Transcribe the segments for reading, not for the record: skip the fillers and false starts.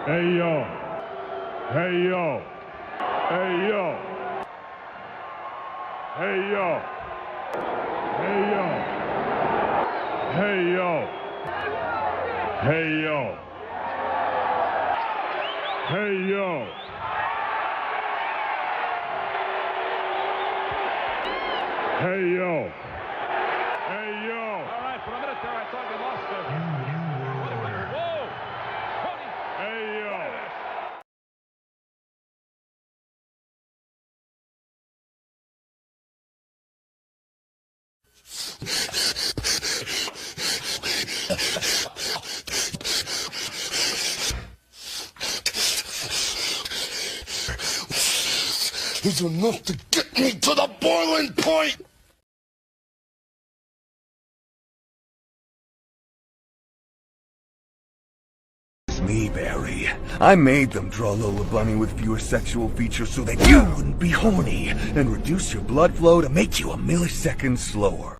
Hey yo. Hey yo. Hey yo. Hey yo. Hey yo. Hey yo. Hey yo. Hey yo. Hey yo. Hey yo. All right, for a minute there I thought you lost it. Whoa. Hey yo. Is enough to get me to the boiling point. It's me, Barry. I made them draw Lola Bunny with fewer sexual features so that you wouldn't be horny and reduce your blood flow to make you a millisecond slower.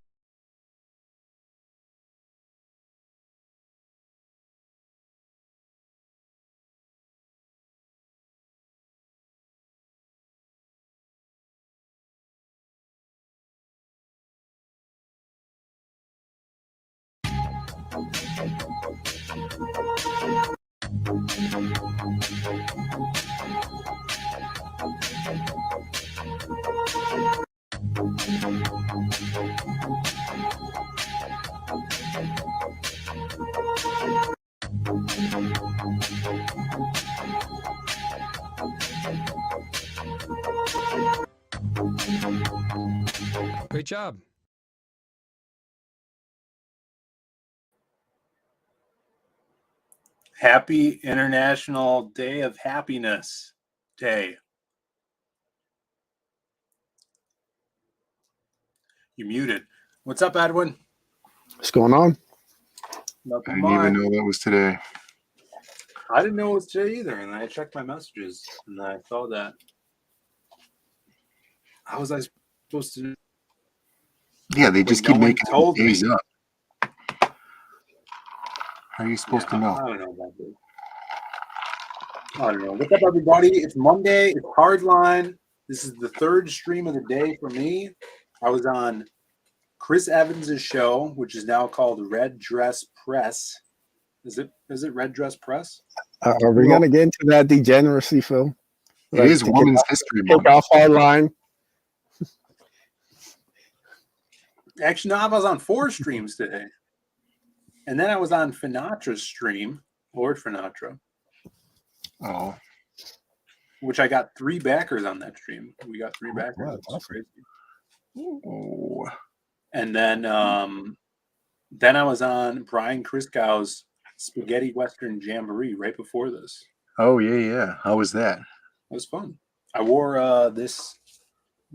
Great job. Happy International Day of Happiness Day. You're muted. What's up, Edwin? What's going on? I didn't even know that was today. I didn't know it was today either, and I checked my messages, and I saw that. How was I supposed to? Yeah, they just keep making days up. How are you supposed to know? I don't know about this. I don't know. What's up, everybody? It's Monday. It's Hardline. This is the third stream of the day for me. I was on Chris Evans' show, which is now called Red Dress Press. Is it Red Dress Press? Are we going to get into that degeneracy, Phil? It is Women's History Month. Kick off Hardline. Actually, no, I was on 4 streams today. And then I was on Finatra's stream, Lord Finatra. Oh. Which I got 3 backers on that stream. We got 3 backers. Wow, That's crazy. Oh. And then I was on Brian Kriskow's Spaghetti Western Jamboree right before this. Oh, yeah. How was that? It was fun. I wore this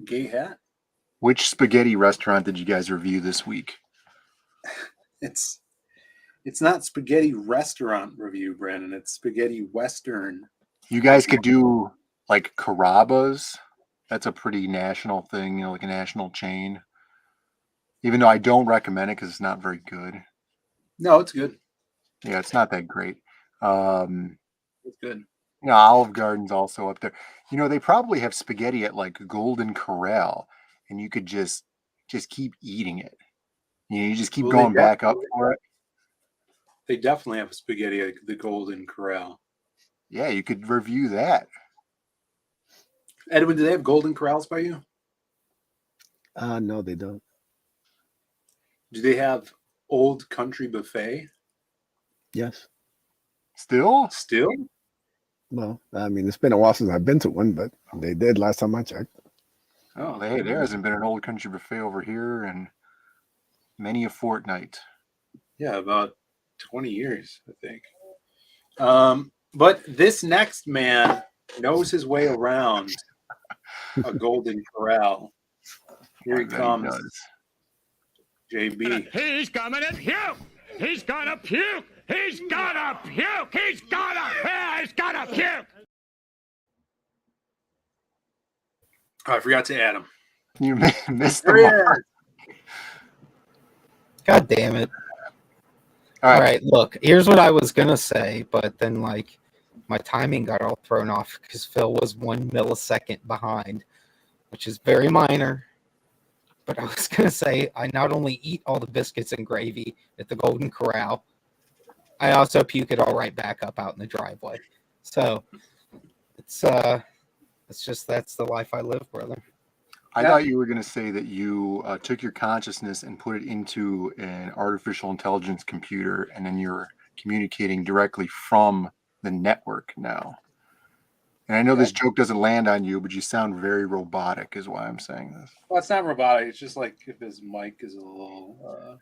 gay hat. Which spaghetti restaurant did you guys review this week? It's not spaghetti restaurant review, Brandon. It's spaghetti Western. You guys could do like Carrabba's. That's a pretty national thing, like a national chain. Even though I don't recommend it because it's not very good. No, it's good. Yeah, it's not that great. It's good. Olive Garden's also up there. They probably have spaghetti at like Golden Corral, and you could just keep eating it. You just keep going back up for it. They definitely have spaghetti at the Golden Corral. Yeah, you could review that. Edwin, do they have Golden Corrals by you? No, they don't. Do they have Old Country Buffet? Yes. Still? Well, I mean, it's been a while since I've been to one, but they did last time I checked. Oh, hey, there hasn't been an Old Country Buffet over here in many a fortnight. Yeah, about 20 years, I think. But this next man knows his way around a Golden Corral. Here he comes. JB. He's coming to puke. He's gonna puke. He's gonna puke. He's gonna puke. Oh, I forgot to add him. You missed the mark. God damn it. All right, look, here's what I was going to say, but then, my timing got all thrown off because Phil was 1 millisecond behind, which is very minor. But I was going to say, I not only eat all the biscuits and gravy at the Golden Corral, I also puke it all right back up out in the driveway. So it's just, that's the life I live, brother. I thought you were going to say that you took your consciousness and put it into an artificial intelligence computer, and then you're communicating directly from the network now. And I know this joke doesn't land on you, but you sound very robotic is why I'm saying this. Well, it's not robotic. It's just like if his mic is a little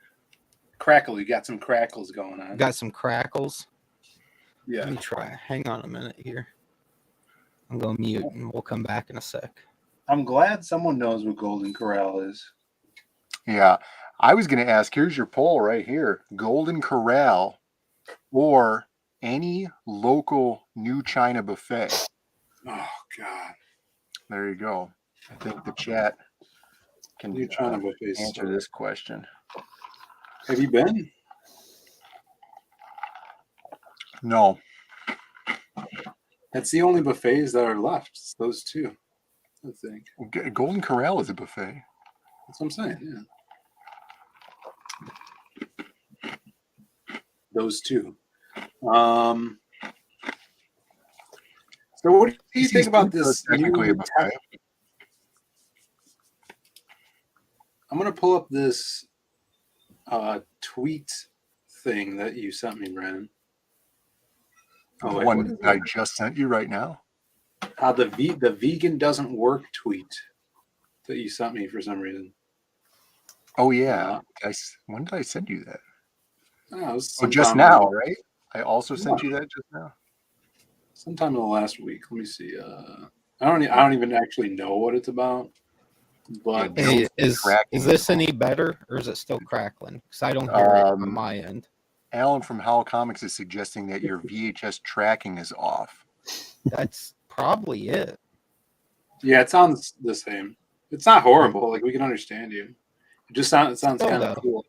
crackle. You got some crackles going on. Got some crackles. Yeah. Let me try. Hang on a minute here. I'm going to mute and we'll come back in a sec. I'm glad someone knows what Golden Corral is. Yeah. I was going to ask, here's your poll right here. Golden Corral or any local New China buffet. Oh, God. There you go. I think the chat can New China buffet answer this question. Have you been? No. That's the only buffets that are left. It's those two, I think. Golden Corral is a buffet. That's what I'm saying, yeah. Those two. So what do you think about this Technically new a buffet. I'm going to pull up this tweet thing that you sent me, Brandon. The one that I just sent you right now? The vegan doesn't work tweet that you sent me for some reason. Oh, yeah. When did I send you that? Just now, right? I also sent you that just now. Sometime in the last week. Let me see. I don't even actually know what it's about. But hey, is this any better or is it still crackling? Because I don't hear it on my end. Alan from Howl Comics is suggesting that your VHS tracking is off. That's probably it. Yeah, it sounds the same. It's not horrible. Like, we can understand you. It sounds kind of cool.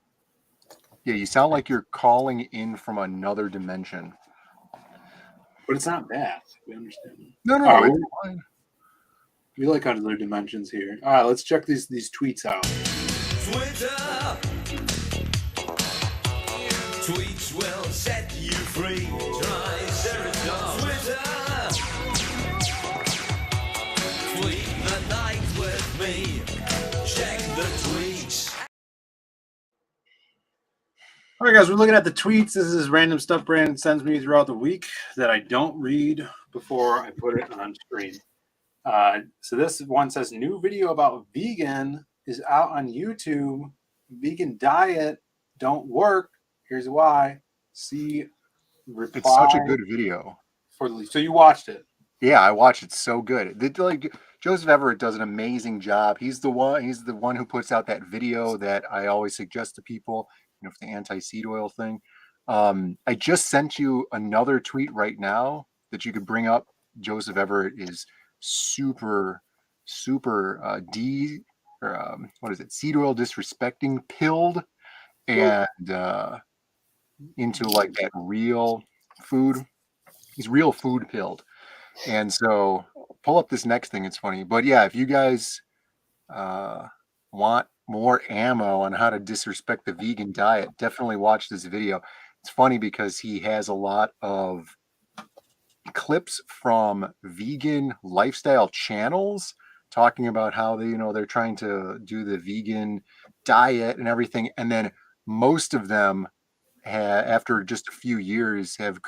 Yeah, you sound like you're calling in from another dimension. But it's not bad. We understand. No, it's fine. We like other dimensions here. All right, let's check these tweets out. Twitter. Tweets will set you free. Try Serotonin. Twitter. Tweet the night with me. Check the tweets. All right, guys, we're looking at the tweets. This is random stuff Brandon sends me throughout the week that I don't read before I put it on screen. So this one says, new video about vegan is out on YouTube. Vegan diet don't work. Here's why. See reply. It's such a good video. So you watched it? Yeah, I watched it. So good. Joseph Everett does an amazing job. He's the one who puts out that video that I always suggest to people, for the anti-seed oil thing. I just sent you another tweet right now that you could bring up. Joseph Everett is super seed oil disrespecting, pilled, and into like that real food. He's real food pilled. And so pull up this next thing. It's funny. But yeah, if you guys want more ammo on how to disrespect the vegan diet, definitely watch this video. It's funny because he has a lot of clips from vegan lifestyle channels talking about how they're trying to do the vegan diet and everything. And then most of them after just a few years have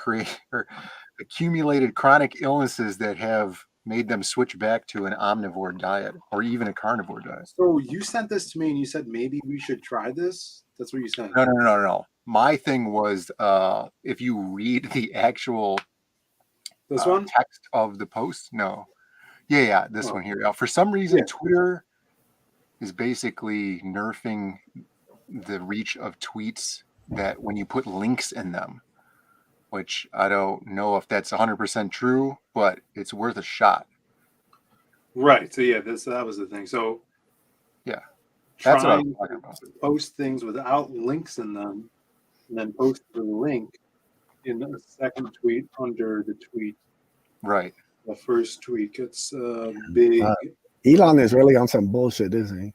accumulated chronic illnesses that have made them switch back to an omnivore diet or even a carnivore diet. So you sent this to me and you said maybe we should try this? That's what you said. No. My thing was if you read the actual text of the post. No. Yeah, this one here. For some reason, Twitter is basically nerfing the reach of tweets that when you put links in them, which I don't know if that's 100% true, but it's worth a shot. Right. So yeah, that was the thing. So yeah, that's what I'm talking about. Post things without links in them, and then post the link in the second tweet under the tweet Right. The first tweet gets big. Elon is really on some bullshit, isn't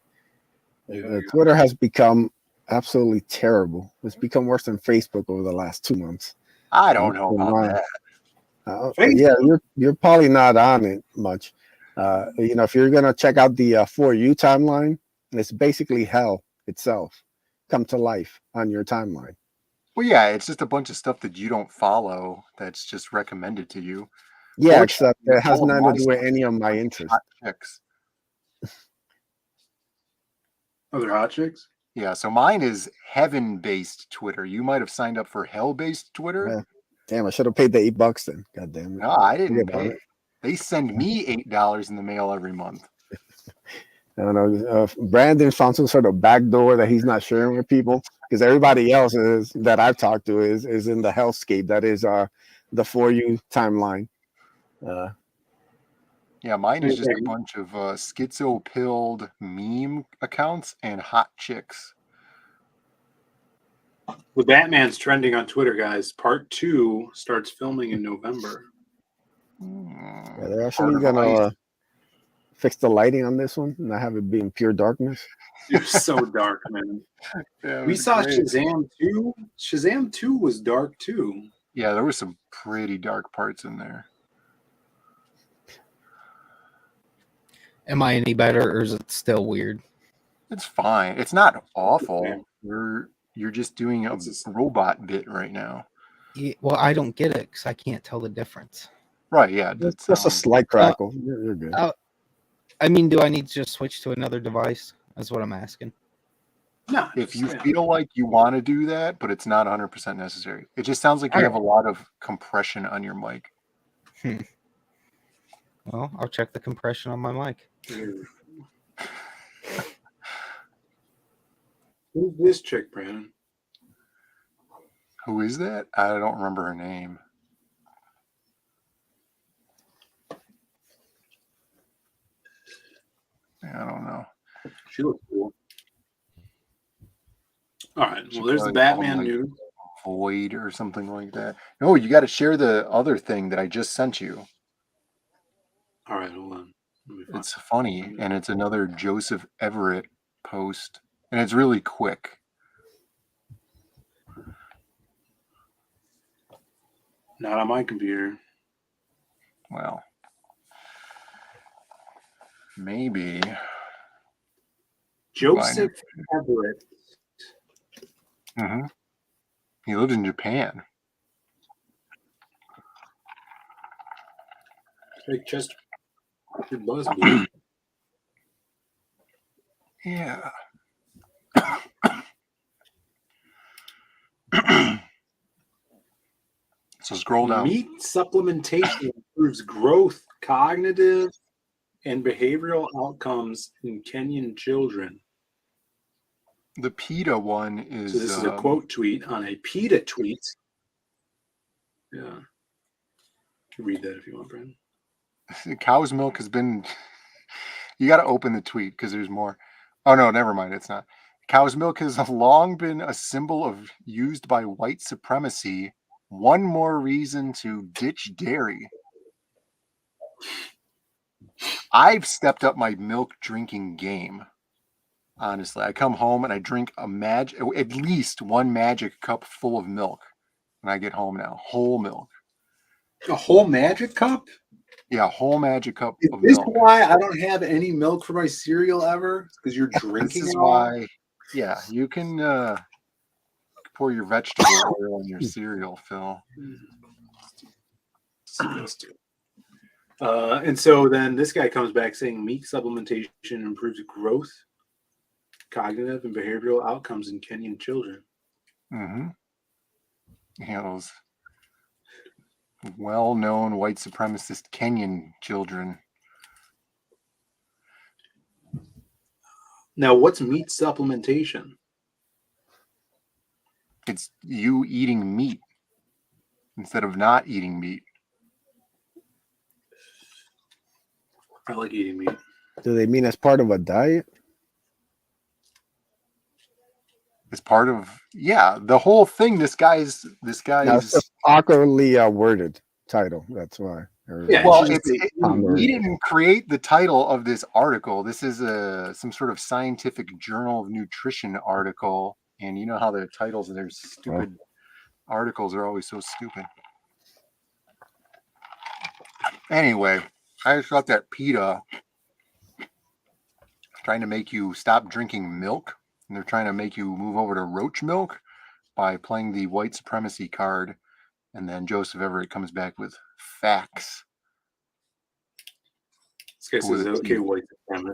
he? Twitter has become absolutely terrible. It's become worse than Facebook over the last 2 months. I don't know about that. Yeah, you're probably not on it much. If you're gonna check out the For You timeline, it's basically hell itself come to life on your timeline. Well, yeah, it's just a bunch of stuff that you don't follow that's just recommended to you. Yeah, except it has all of nothing my to do with stuff any is of my hot interests. chicks. Other hot chicks? Yeah, so mine is heaven-based Twitter. You might have signed up for hell-based Twitter. Yeah. Damn, I should have paid the $8 then. God damn it. No, I didn't Forget about pay. it. They send me $8 in the mail every month. I don't know. Brandon found some sort of back door that he's not sharing with people because everybody else that I've talked to is in the hellscape that is the For You timeline. Yeah, mine is just a bunch of schizo-pilled meme accounts and hot chicks. The Batman's trending on Twitter, guys. Part 2 starts filming in November. Yeah, they're actually gonna fix the lighting on this one and not have it be in pure darkness. You're so dark, man. Yeah, We saw great. Shazam 2. Shazam 2 was dark too. Yeah, there were some pretty dark parts in there. Am I any better, or is it still weird? It's fine. It's not awful. You're just doing a robot bit right now. Yeah, well, I don't get it because I can't tell the difference. Right, yeah. It's just a slight crackle. You're good. I mean, do I need to just switch to another device? That's what I'm asking. No. If you feel like you want to do that, but it's not 100% necessary. It just sounds like you have a lot of compression on your mic. Well, I'll check the compression on my mic. Who's this chick, Brandon? Who is that? I don't remember her name. I don't know. She looks cool. All right. Well, there's the Batman news. Void or something like that. No, you got to share the other thing that I just sent you. All right, hold on. It's funny, and it's another Joseph Everett post, and it's really quick. Not on my computer. Well, maybe. Joseph Everett. Mm-hmm. He lived in Japan. Hey, Chester. Your buzz. Yeah. So scroll down. Meat supplementation improves growth, cognitive, and behavioral outcomes in Kenyan children. The PETA one is. So this is a quote tweet on a PETA tweet. Yeah. You can read that if you want, Brandon. Cow's milk has been. You got to open the tweet because there's more. Oh no, never mind. It's not. Cow's milk has long been a symbol of used by white supremacy. One more reason to ditch dairy. I've stepped up my milk drinking game. Honestly, I come home and I drink at least one magic cup full of milk when I get home now. Whole milk. A whole magic cup? Yeah, whole magic cup Is of this milk. why I don't have any milk for my cereal ever? Because you're drinking This is it all? why. Yeah, you can pour your vegetable oil in your cereal, Phil. And so then this guy comes back saying meat supplementation improves growth, cognitive, and behavioral outcomes in Kenyan children. Mm-hmm. Yeah, those well-known white supremacist Kenyan children. Now, what's meat supplementation? It's you eating meat instead of not eating meat. I like eating meat. Do they mean as part of a diet? It's part of the whole thing. This guy's No, it's just awkwardly worded title. That's why. Yeah, Well, it's just he didn't create the title of this article. This is some sort of scientific journal of nutrition article, and you know how the titles of their stupid articles are always so stupid. Anyway, I just thought that PETA trying to make you stop drinking milk, and they're trying to make you move over to roach milk by playing the white supremacy card, and then Joseph Everett comes back with facts. This guy says, okay, white supremacist.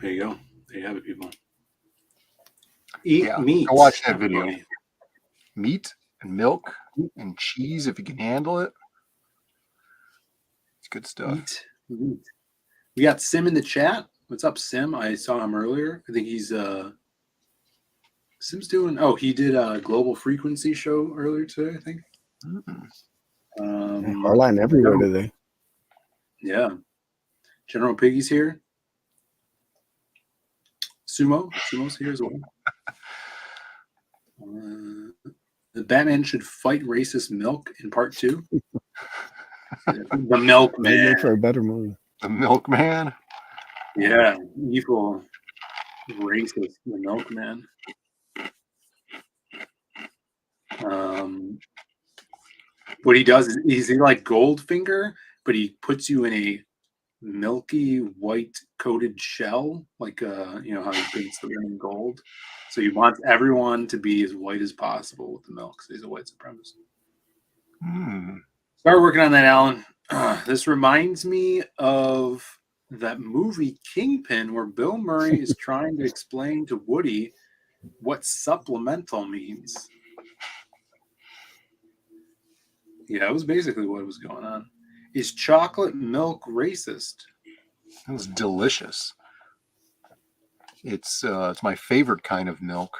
There you go. There you have it, people. Eat meat. Go watch that video. Meat and milk and cheese if you can handle it. It's good stuff. Meat. We got Sim in the chat. What's up, Sim? I saw him earlier. I think he's Sim's doing. Oh, he did a Global Frequency show earlier today, I think. Hardline everywhere today. Yeah. General Piggy's here. Sumo's here as well. The Batman should fight racist milk in part 2. The Milkman. For a better movie. The Milkman. Yeah, evil, racist, the Milkman. What he does is he's like Goldfinger, but he puts you in a milky white coated shell, like you know how he paints the women gold. So he wants everyone to be as white as possible with the milk. So he's a white supremacist. Start working on that, Alan. This reminds me of that movie Kingpin, where Bill Murray is trying to explain to Woody what supplemental means. Yeah, that was basically what was going on. Is chocolate milk racist? It was delicious. It's my favorite kind of milk.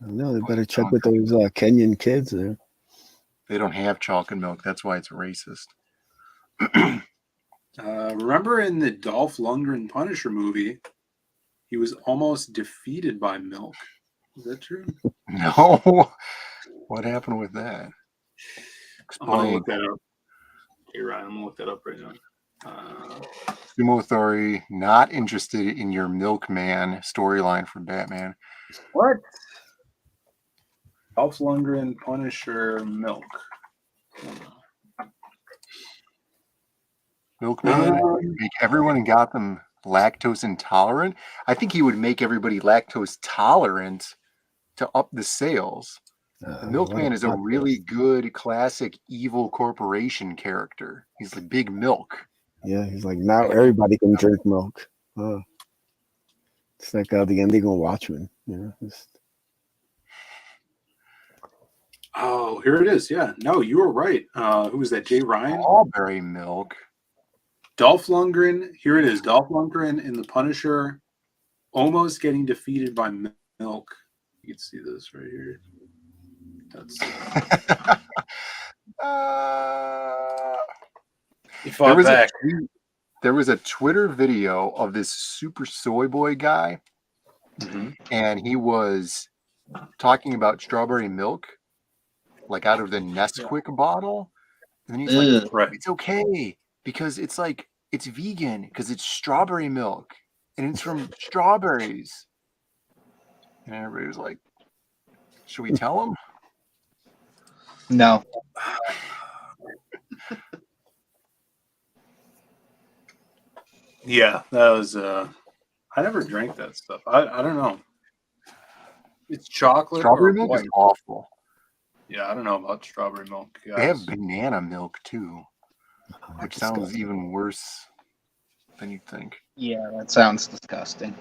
I know they better check with those Kenyan kids there. They don't have chocolate milk. That's why it's racist. Remember in the Dolph Lundgren Punisher movie, he was almost defeated by milk. Is that true? No. What happened with that? I'm going to look that up. Hey, Ryan, I'm going to look that up right now. Sumo Authority, not interested in your Milkman storyline for Batman. What? Dolph Lundgren Punisher milk. Milkman make everyone in Gotham lactose intolerant. I think he would make everybody lactose tolerant to up the sales. The Milkman is a really good classic evil corporation character. He's the big milk. Yeah, he's like, now everybody can drink milk. It's like the ending of Watchmen. You know, Oh, here it is. Yeah. No, you were right. Who was that? Jay Ryan? Strawberry milk. Dolph Lundgren. Here it is. Dolph Lundgren in The Punisher almost getting defeated by milk. You can see this right here. That's he fought back. There was a Twitter video of this Super Soy Boy guy, and he was talking about strawberry milk, like out of the Nesquik bottle. And then he's like, it's okay because it's like, it's vegan because it's strawberry milk and it's from strawberries. And everybody was like, should we tell him? No. Yeah, that was I never drank that stuff. I don't know. It's chocolate. Strawberry milk is awful. Yeah, I don't know about strawberry milk. Guys. They have banana milk too, which sounds even worse than you'd think. Yeah, that sounds disgusting.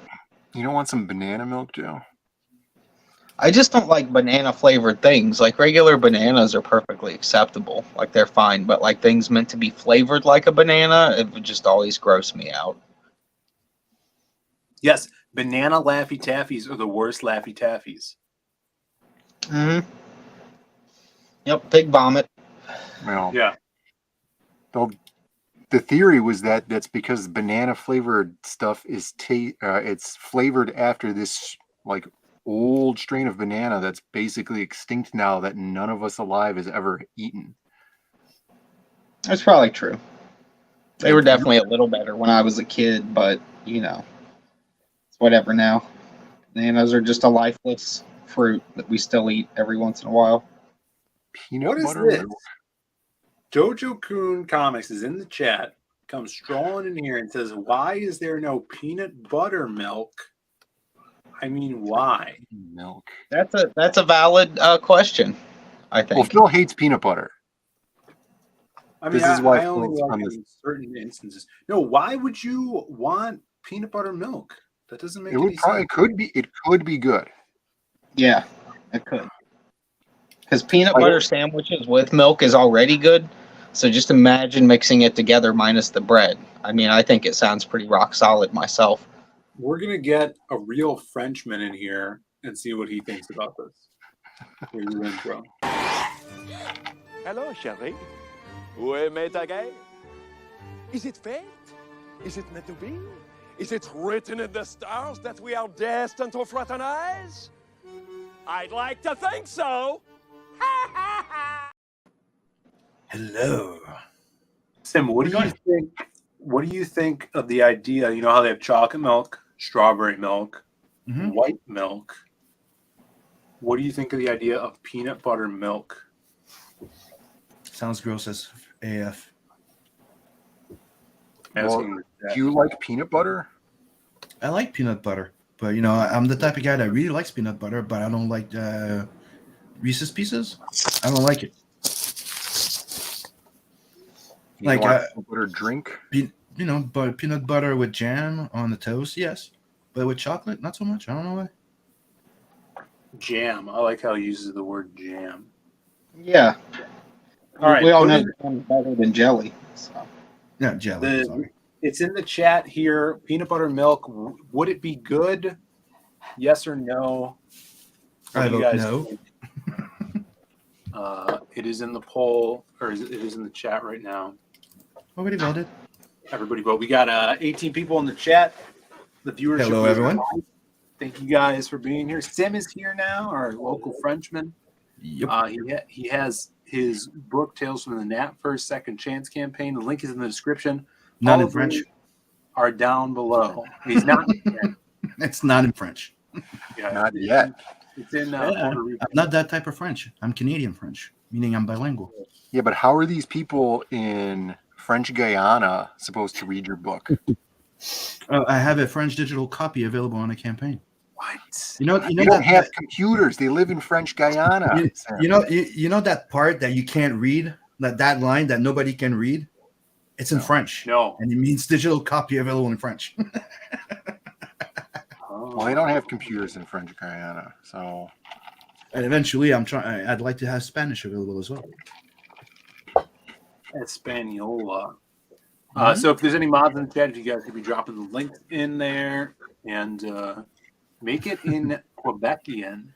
You don't want some banana milk, Joe? I just don't like banana flavored things. Like regular bananas are perfectly acceptable. Like they're fine, but like things meant to be flavored like a banana, it would just always gross me out. Yes, banana Laffy Taffies are the worst Laffy Taffies. Mm-hmm. Yep, pig vomit. Well, yeah. The theory was that that's because banana flavored stuff is it's flavored after this like old strain of banana that's basically extinct now that none of us alive has ever eaten. That's probably true. They were definitely a little better when I was a kid, but it's whatever now. Bananas are just a lifeless fruit that we still eat every once in a while. Peanut What is butter this? milk. Jojo Coon Comics is in the chat, comes strolling in here and says, "Why is there no peanut butter milk?" I mean, why? Milk. That's a valid question, I Well, think. Phil hates peanut butter. I mean, This is why I only Phil's like on it this. in certain instances. No, why would you want peanut butter milk? That doesn't make It would any probably sense. it could be good. Yeah, it could. Because peanut I butter don't- sandwiches with milk is already good. So just imagine mixing it together minus the bread. I mean, I think it sounds pretty rock solid myself. We're gonna get a real Frenchman in here and see what he thinks about this. Here's your intro. Hello, chérie. Où est ta guerre? Is it fate? Is it meant to be? Is it written in the stars that we are destined to fraternize? I'd like to think so. Hello. Tim, what do you think? What do you think of the idea? You know how they have chocolate milk, strawberry milk, white milk. What do you think of the idea of peanut butter milk? Sounds gross as AF. Asking Do you like peanut butter? I like peanut butter, but I'm the type of guy that really likes peanut butter, but I don't like Reese's Pieces. I don't like it. You Like want peanut butter drink? But peanut butter with jam on the toast, yes. But with chocolate, not so much. I don't know why. Jam. I like how he uses the word jam. Yeah. All right. We all know it's better than jelly. So. Yeah, jelly. It's in the chat here. Peanut butter milk. Would it be good? Yes or no? I vote no. think? It is in the poll, or it is in the chat right now. Already voted. Everybody vote. We got 18 people in the chat. The viewership. Hello, is everyone. high. Thank you guys for being here. Sim is here now, our local Frenchman. Yep. He has his book, Tales from the Nat First Second Chance campaign. The link is in the description. Not All in of French. these are down below. He's not. It's not in French. Yeah, Not yet. It's in Puerto Rico. I'm not that type of French. I'm Canadian French, meaning I'm bilingual. Yeah, but how are these people in French Guyana supposed to read your book? I have a French digital copy available on a campaign. What? They don't have computers. They live in French Guyana. You know that part that you can't read, that line that nobody can read? It's in French. No. And it means digital copy available in French. Well, they don't have computers in French Guyana, so. And eventually, I'd like to have Spanish available as well. Española. So if there's any mods in the chat, if you guys could be dropping the link in there and make it in Quebecian.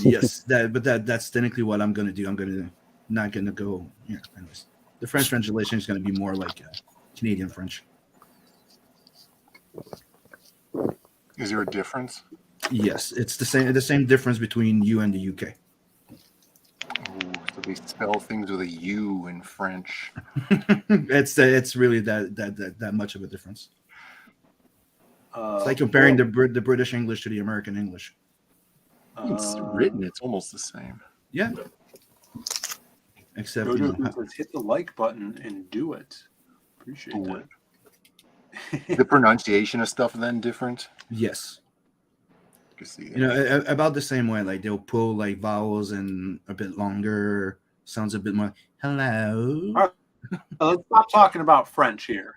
Yes, that's technically what I'm going to do. I'm not going to go. Yeah, anyways. The French translation is going to be more like Canadian French. Is there a difference? Yes, it's the same difference between you and the UK. So they spell things with a U in French. It's really that much of a difference. It's like comparing the British English to the American English. It's written. It's almost the same. Yeah. Except says hit the like button and do it. Appreciate that. The pronunciation of stuff then different? Yes. You can see that. About the same way. Like they'll pull like vowels and a bit longer. Sounds a bit more. Hello. All right. Let's stop talking about French here.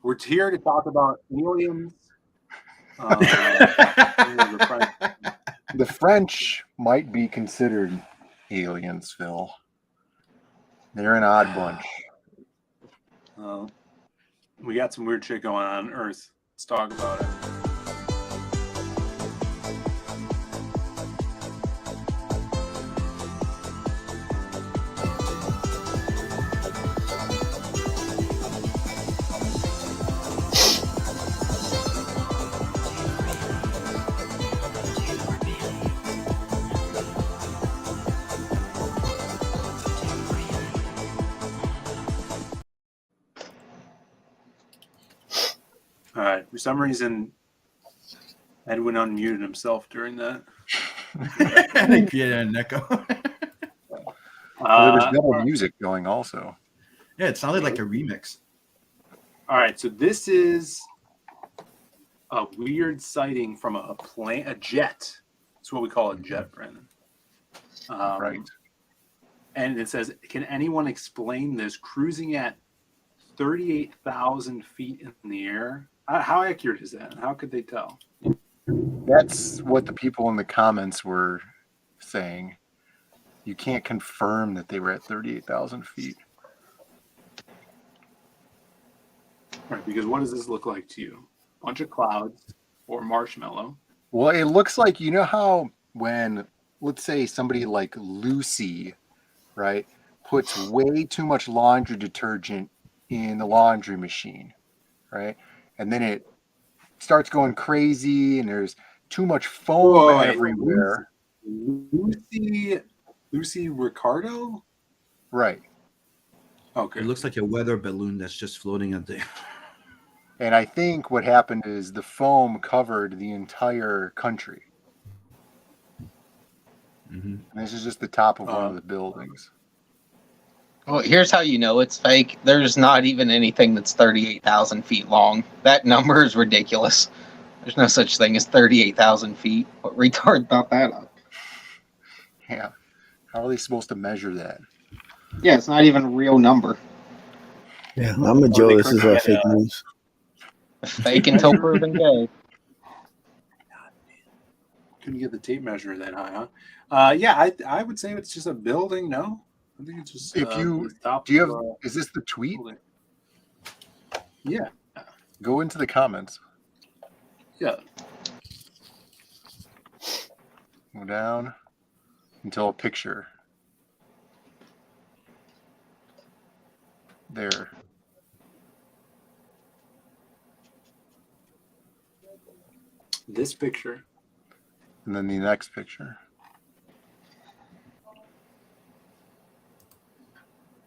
We're here to talk about aliens. The French might be considered aliens, Phil. They're an odd bunch. We got some weird shit going on Earth. Let's talk about it. For some reason, Edwin unmuted himself during that. Yeah, Neko. Well, there was double music going also. Yeah, it sounded like a remix. All right, so this is a weird sighting from a jet. That's what we call a jet, Brandon. Right. And it says, can anyone explain this? Cruising at 38,000 feet in the air. How accurate is that? How could they tell? That's what the people in the comments were saying. You can't confirm that they were at 38,000 feet. Right, because what does this look like to you? Bunch of clouds or marshmallow? Well, it looks like, you know how when, let's say, somebody like Lucy, right, puts way too much laundry detergent in the laundry machine, right? And then it starts going crazy and there's too much foam everywhere. Lucy Ricardo? Right. Okay. It looks like a weather balloon that's just floating out there. And I think what happened is the foam covered the entire country. Mm-hmm. And this is just the top of one of the buildings. Well, here's how you know it's fake. There's not even anything that's 38,000 feet long. That number is ridiculous. There's no such thing as 38,000 feet. What retard thought that up? Yeah. How are they supposed to measure that? Yeah, it's not even a real number. Yeah, I'm a Joe. This is fake news. Fake until proven gay. Couldn't get the tape measure that high, huh? Yeah, I would say it's just a building. No, I think it's just. If you the top do, you have of, is this the tweet? building. Yeah. Go into the comments. Yeah. Go down until a picture. There. This picture. And then the next picture.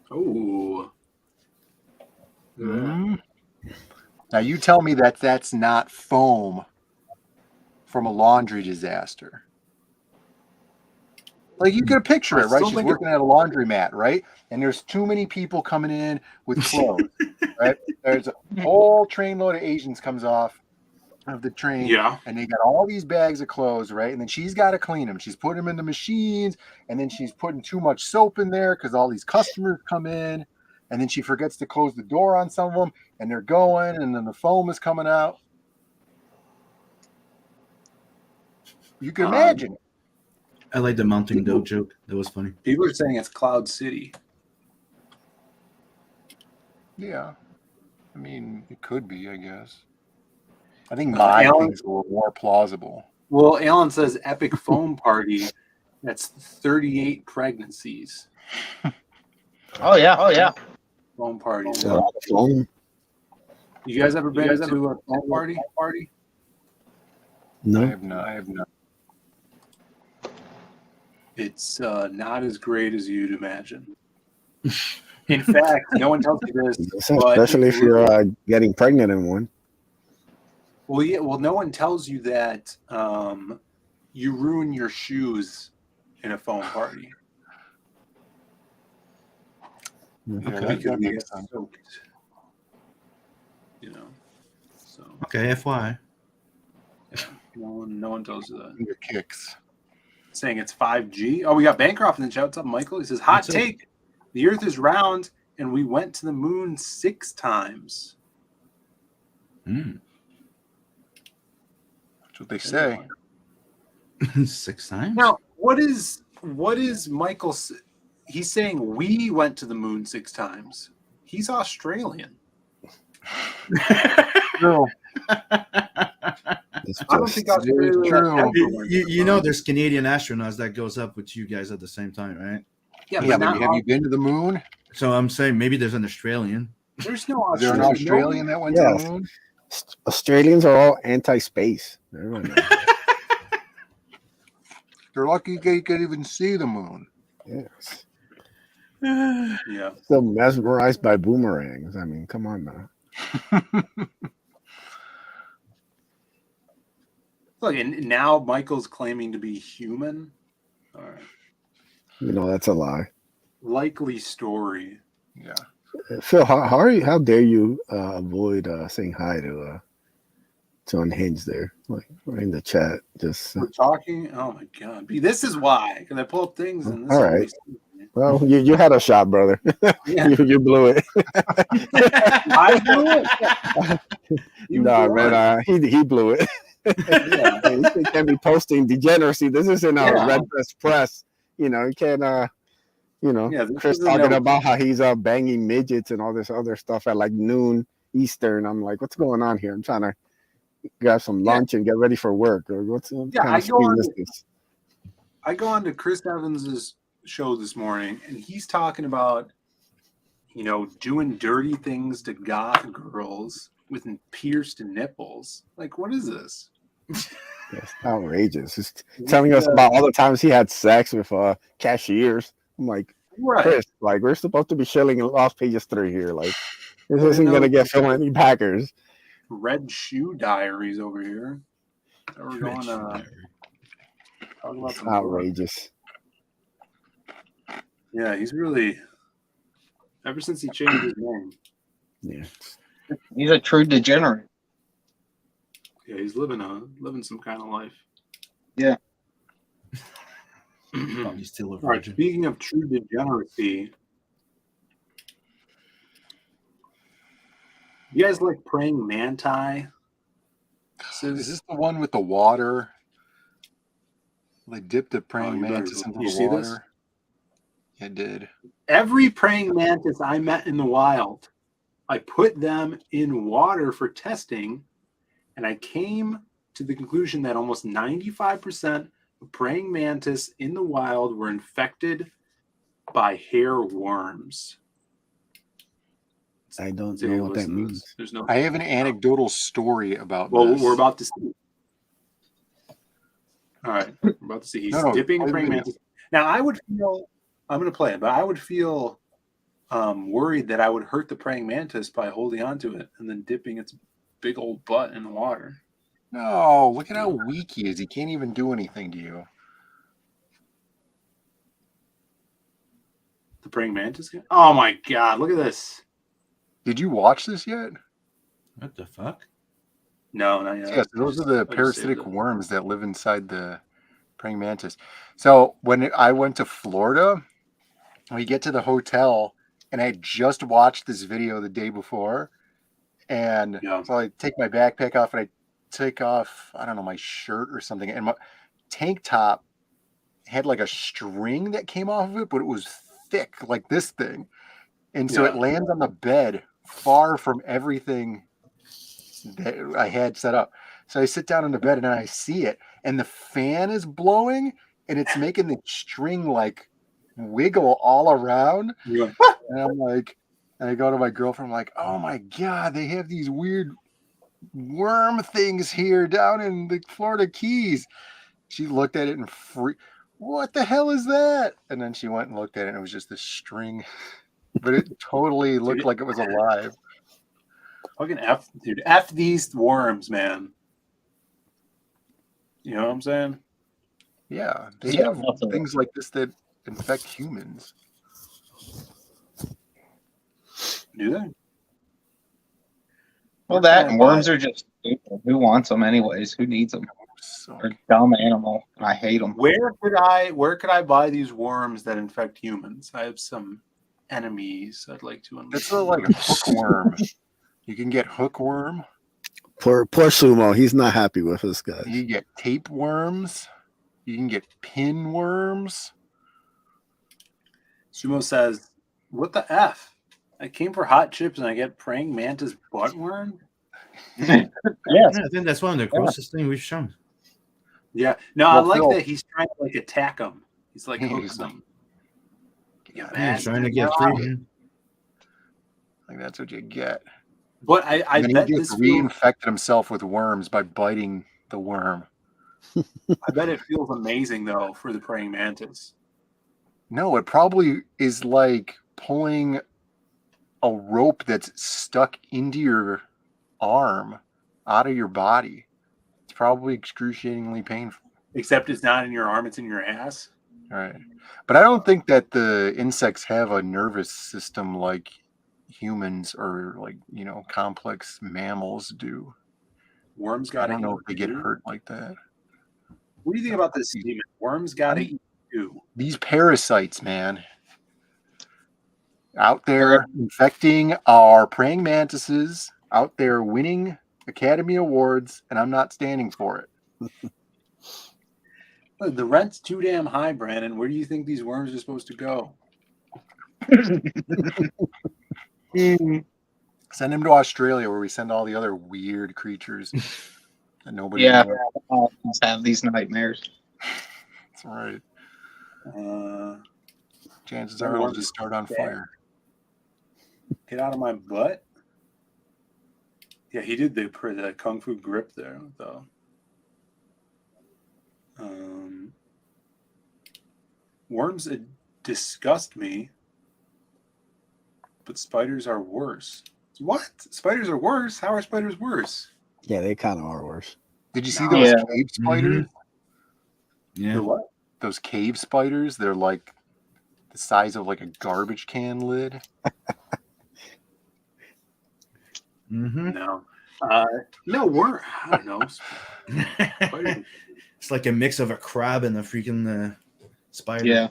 Oh. Mm-hmm. Now you tell me that that's not foam from a laundry disaster. Like you could picture it, right? She's working at a laundromat, right? And there's too many people coming in with clothes, right? There's a whole trainload of Asians comes off of the train, Yeah. and they got all these bags of clothes, right? And then she's got to clean them. She's putting them in the machines, and then she's putting too much soap in there because all these customers come in, and then she forgets to close the door on some of them, and they're going, and then the foam is coming out. You can imagine. I like the Mountain Dew joke. That was funny. People are saying it's Cloud City. Yeah. I mean, it could be, I guess. I think my thing's a little more plausible. Well, Alan says epic foam party. That's 38 pregnancies. Oh yeah. Foam party. Foam. You guys ever been to a foam party? No. I have not. It's not as great as you'd imagine. In fact, no one tells you this, Especially if you're getting pregnant in one. Well, yeah. Well, no one tells you that you ruin your shoes in a foam party. Yeah, Because that they makes get sense. soaked. You know. So Okay, FYI. no one tells you that. Your kicks. Saying it's 5G. Oh, we got Bancroft in the chat. What's up, Michael? He says, hot What's up? take. The Earth is round, and we went to the moon 6 times. Mm. That's what they say. 6 times? Now, what is Michael? He's saying we went to the moon 6 times. He's Australian. No. I don't think Australia. You know, there's Canadian astronauts that goes up with you guys at the same time, right? Yeah, Yeah, but but have you been to the moon? So I'm saying maybe there's an Australian. There's no Is there an Australian that went to the moon? Australians are all anti-space. Everyone knows. They're lucky you could even see the moon. Yes. Yeah. Still so, mesmerized by boomerangs. I mean, come on now. Look, and now Michael's claiming to be human. All right. You know that's a lie. Likely story. Yeah. Phil, how are you? How dare you avoid saying hi to Unhinged there, like right in the chat? Just We're talking. Oh my god! This is why. Because I pull up things and this all is right. Well, you had a shot, brother. Yeah. you blew it. I blew it. No, man, he blew it. Yeah. He can't be posting degeneracy. This isn't a Red Press. You know, you can't. Yeah, Chris talking about how he's banging midgets and all this other stuff at like noon Eastern. I'm like, what's going on here? I'm trying to grab some lunch and get ready for work. Or what kind of stream is this? I go on to Chris Evans's show this morning, and he's talking about, doing dirty things to goth girls with pierced nipples. Like, what is this? It's outrageous. He's telling us about all the times he had sex with cashiers. I'm like, Chris, like we're supposed to be shilling off pages 3 here. Like, this isn't gonna get Phil any Packers. Red Shoe Diaries over here. So we're going it's outrageous. Yeah, he's really ever since he changed his name. Yeah, he's a true degenerate. Yeah, he's living some kind of life. Yeah. Probably still a virgin. All right, speaking of true degeneracy, you guys like praying manti? Is this the one with the water? They dipped the praying mantis into the water. This? It did. Every praying mantis I met in the wild, I put them in water for testing, and I came to the conclusion that almost 95% of praying mantis in the wild were infected by hair worms. I don't know what that means. I have an anecdotal story about this. Well, we're about to see. All right, we're about to see. He's dipping praying mantis. Now, I would feel, I'm going to play it, but I would feel worried that I would hurt the praying mantis by holding onto it and then dipping its big old butt in the water. No, look at how weak he is. He can't even do anything to you. The praying mantis? Oh my god, look at this. Did you watch this yet? What the fuck? No, not yet. Yes, those are the parasitic worms that live inside the praying mantis. So when I went to Florida, we get to the hotel, and I just watched this video the day before. And so I take my backpack off, and I take off, I don't know, my shirt or something. And my tank top had like a string that came off of it, but it was thick, like this thing. And so it lands on the bed far from everything that I had set up. So I sit down on the bed and I see it, and the fan is blowing, and it's making the string like wiggle all around. And I'm like, and I go to my girlfriend, I'm like, oh my God, they have these weird worm things here down in the Florida Keys. She looked at it and what the hell is that? And then she went and looked at it, and it was just this string. But it totally looked like it was alive. Fucking F these worms, man. You know what I'm saying? Yeah, they have things like this that infect humans. Do they? Well, that and worms are just stupid. Who wants them anyways? Who needs them? They're a dumb animal, and I hate them. Where could I buy these worms that infect humans? I have some enemies I'd like to unleash. It's like a hookworm. You can get hookworm. Poor Sumo. He's not happy with this guy. You get tapeworms. You can get pinworms. Sumo says, "What the f? I came for hot chips and I get praying mantis buttworm." Yeah, I think that's one of the grossest things we've shown. Yeah, no, I like that he's trying to like attack them. He's like hooks them. He's trying to get free. Like that's what you get. But I bet he this reinfected himself with worms by biting the worm. I bet it feels amazing though for the praying mantis. No, it probably is like pulling a rope that's stuck into your arm out of your body. It's probably excruciatingly painful. Except it's not in your arm; it's in your ass. All right, but I don't think that the insects have a nervous system like humans or like complex mammals do. Worms I got to don't eat know if they get too. hurt like that. What do you think about this statement? Worms got to eat too. These parasites, man, out there infecting our praying mantises, out there winning Academy Awards, and I'm not standing for it. Look, the rent's too damn high, Brandon. Where do you think these worms are supposed to go? Send him to Australia, where we send all the other weird creatures that nobody Yeah, knows. have these nightmares. That's right. Chances are it'll just start on fire. Get out of my butt. Yeah, he did the kung fu grip there, though. Worms disgust me, but spiders are worse. What? Spiders are worse? How are spiders worse? Yeah, they kind of are worse. Did you see those cave spiders? Yeah. The what? Those cave spiders, they're like the size of like a garbage can lid. No. No, we're, I don't know. It's like a mix of a crab and a freaking spider. Yeah.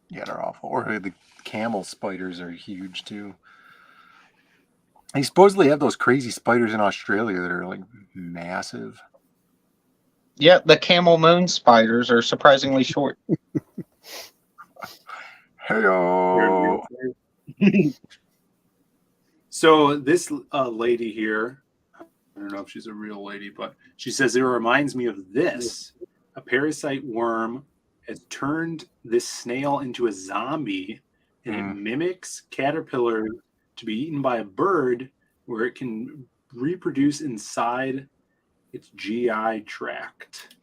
Yeah, they're awful. Or the camel spiders are huge too. They supposedly have those crazy spiders in Australia that are like massive. Yeah, the camel moon spiders are surprisingly short. Hey-o. So this lady here, I don't know if she's a real lady, but she says it reminds me of this. A parasite worm has turned this snail into a zombie, and it mimics caterpillars to be eaten by a bird where it can reproduce inside its GI tract.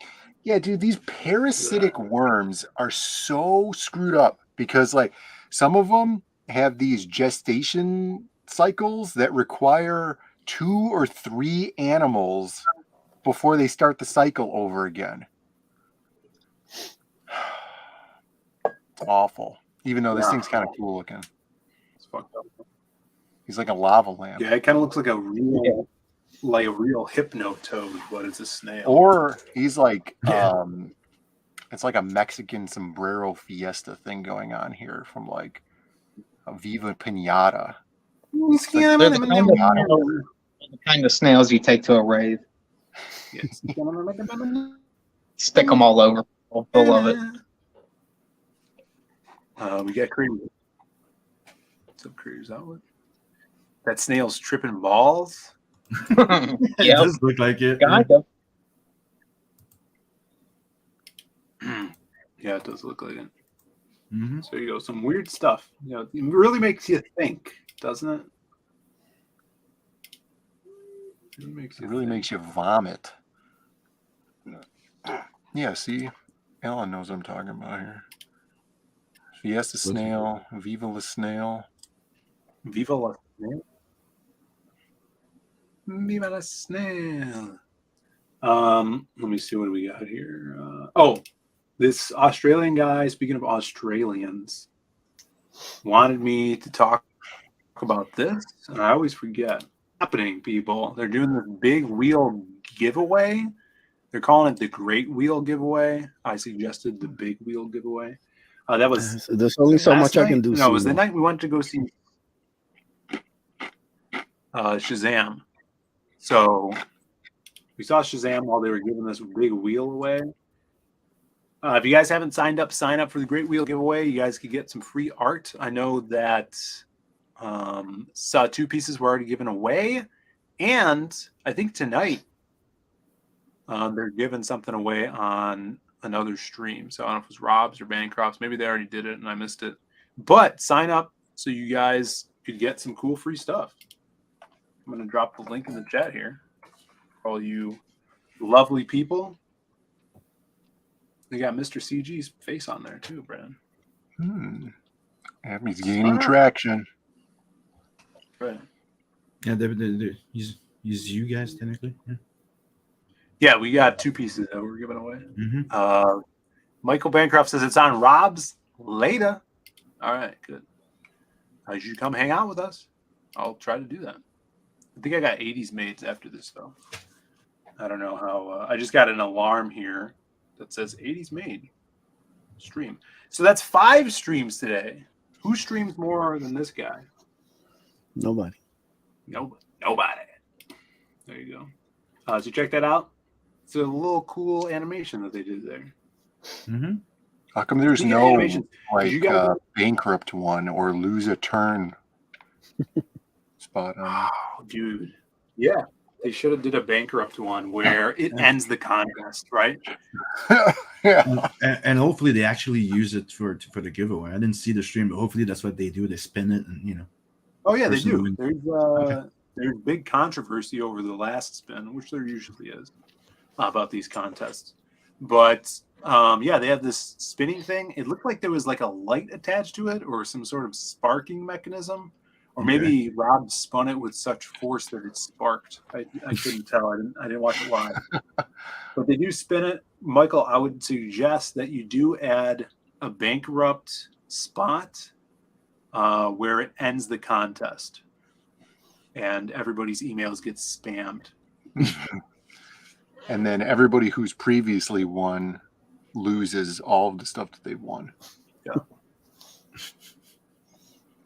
Yeah, dude, these parasitic worms are so screwed up because like some of them have these gestation cycles that require 2 or 3 animals before they start the cycle over again. It's awful. Even though this thing's kind of cool looking. It's fucked up. He's like a lava lamp. Yeah, it kind of looks like a real hypnotoad, but it's a snail. Or he's like it's like a Mexican sombrero fiesta thing going on here from like a Viva Pinata. They're the kind of snails you take to a rave. Yes. Stick them all over. Full of it. We got Cream. What's up, Crews Outlet? That snail's tripping balls. It does look like it. Kind of. Yeah, it does look like it. So you go, some weird stuff. It really makes you think, doesn't it? It really makes you vomit. Yeah, see? Ellen knows what I'm talking about here. Fiesta snail, Viva la snail. Viva la snail? Viva la snail. Let me see what we got here. This Australian guy, speaking of Australians, wanted me to talk about this, and I always forget. Happening, people. They're doing this big wheel giveaway. They're calling it the Great Wheel Giveaway. I suggested the Big Wheel Giveaway. That was there's only so much I can do. No, it was the night we went to go see Shazam. So we saw Shazam while they were giving this big wheel away. If you guys haven't signed up, sign up for the Great Wheel Giveaway. You guys could get some free art. I know that saw 2 pieces were already given away, and I think tonight they're giving something away on another stream. So I don't know if it was Rob's or Bancroft's. Maybe they already did it and I missed it. But sign up so you guys could get some cool free stuff. I'm going to drop the link in the chat here for all you lovely people. They got Mr. CG's face on there too, Brad. That means gaining traction. Right. Yeah, he's Use you guys technically. Yeah. Yeah, we got 2 pieces that we're giving away. Mm-hmm. Michael Bancroft says it's on Rob's later. All right, good. You should come hang out with us. I'll try to do that. I think I got 80s maids after this, though. I don't know how. I just got an alarm here that says 80s made stream. So that's 5 streams today. Who streams more than this guy? Nobody. Nobody. There you go. So check that out. It's a little cool animation that they did there. Mm-hmm. How come there's Speaking of no animations, like you gotta bankrupt one or lose a turn spot on? Oh, dude. Yeah. They should have did a bankrupt one where it ends the contest, right? Yeah. And hopefully they actually use it for the giveaway. I didn't see the stream, but hopefully that's what they do. They spin it, and Oh yeah, they do. Personally. There's big controversy over the last spin, which there usually is, about these contests. But yeah, they have this spinning thing. It looked like there was like a light attached to it, or some sort of sparking mechanism, or maybe Rob spun it with such force that it sparked. I couldn't tell. I didn't watch it live. But they do spin it. Michael, I would suggest that you do add a bankrupt spot where it ends the contest, and everybody's emails get spammed. And then everybody who's previously won loses all of the stuff that they've won. Yeah.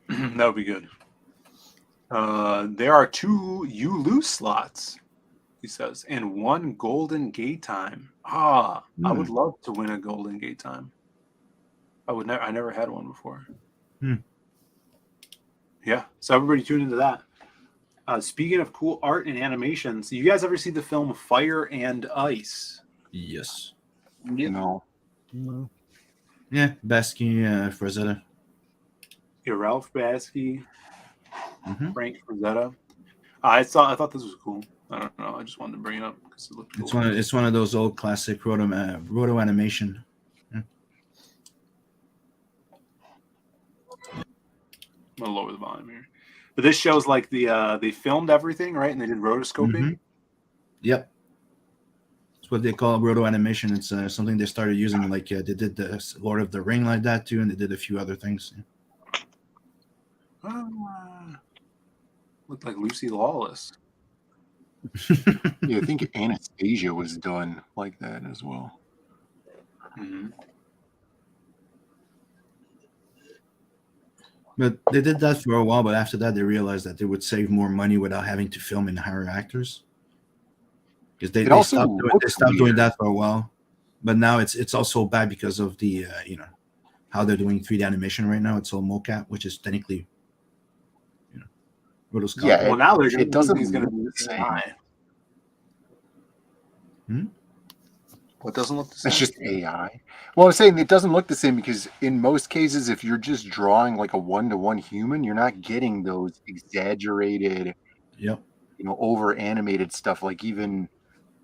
That would be good. There are 2 you lose slots, he says, and 1 golden gate time. I would love to win a golden gate time. I never had one before. Yeah, so everybody tune into that. Speaking of cool art and animations, you guys ever see the film Fire and Ice? Yes. No. Yeah, Basky, Frazetta. Yeah, Ralph Basky, Frank Frazetta. I thought this was cool. I don't know. I just wanted to bring it up because it looked cool. It's one of those old classic roto animation. Yeah. I'm gonna lower the volume here. But this shows like they filmed everything, right? And they did rotoscoping. Yep. It's what they call roto animation. It's something they started using, like they did the Lord of the Ring like that too, and they did a few other things. Looked like Lucy Lawless. Yeah, I think Anastasia was done like that as well. But they did that for a while, but after that they realized that they would save more money without having to film and hire actors. Because they stopped doing that for a while. But now it's also bad because of the how they're doing 3D animation right now. It's all mocap, which is technically rotoscopic. Yeah, well, now it doesn't look going to be the the same. What doesn't look the same? It's just AI. Well, I'm saying it doesn't look the same because in most cases, if you're just drawing like a 1-to-1 human, you're not getting those exaggerated, over animated stuff. Like even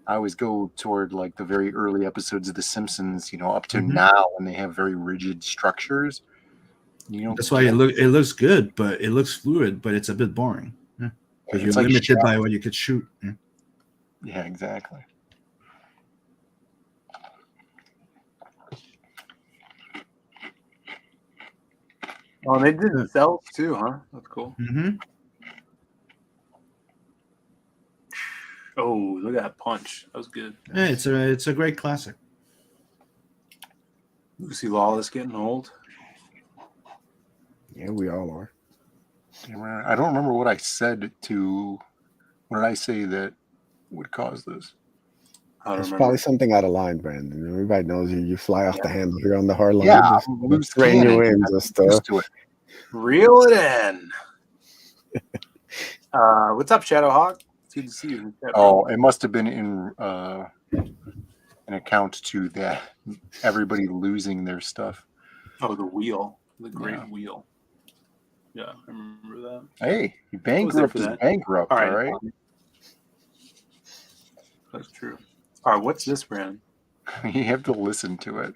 I always go toward like the very early episodes of The Simpsons, up to now when they have very rigid structures. That's why it looks good, but it looks fluid, but it's a bit boring. Because you're like limited by what you could shoot. Yeah, exactly. Oh, they did the cells too, huh? That's cool. Oh, look at that punch. That was good. Yeah, it's a great classic. Lucy Lawless getting old. Yeah, we all are. I don't remember what I said to. What did I say that would cause this? It's probably something out of line, Brandon. Everybody knows you. You fly off the handle here on the hard line. Yeah, just rein you in, just reel it in. What's up, Shadowhawk? It's good to see you. Oh, it must have been in an account to that everybody losing their stuff. Oh, the wheel, the great wheel. Yeah, I remember that. Hey, bankrupt is bankrupt. All right. That's true. All right, what's this, Brandon? You have to listen to it.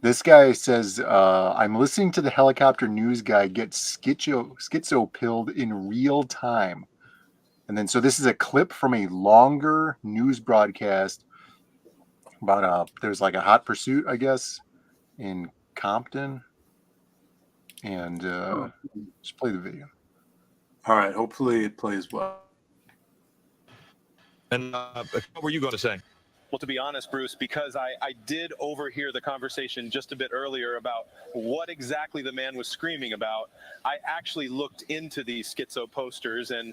This guy says, I'm listening to the helicopter news guy get schizo-pilled in real time. And then, so this is a clip from a longer news broadcast about there's like a hot pursuit, I guess, in Compton. And just play the video. All right. Hopefully it plays well. And what were you going to say? Well, to be honest, Bruce, because I did overhear the conversation just a bit earlier about what exactly the man was screaming about, I actually looked into these schizo posters, and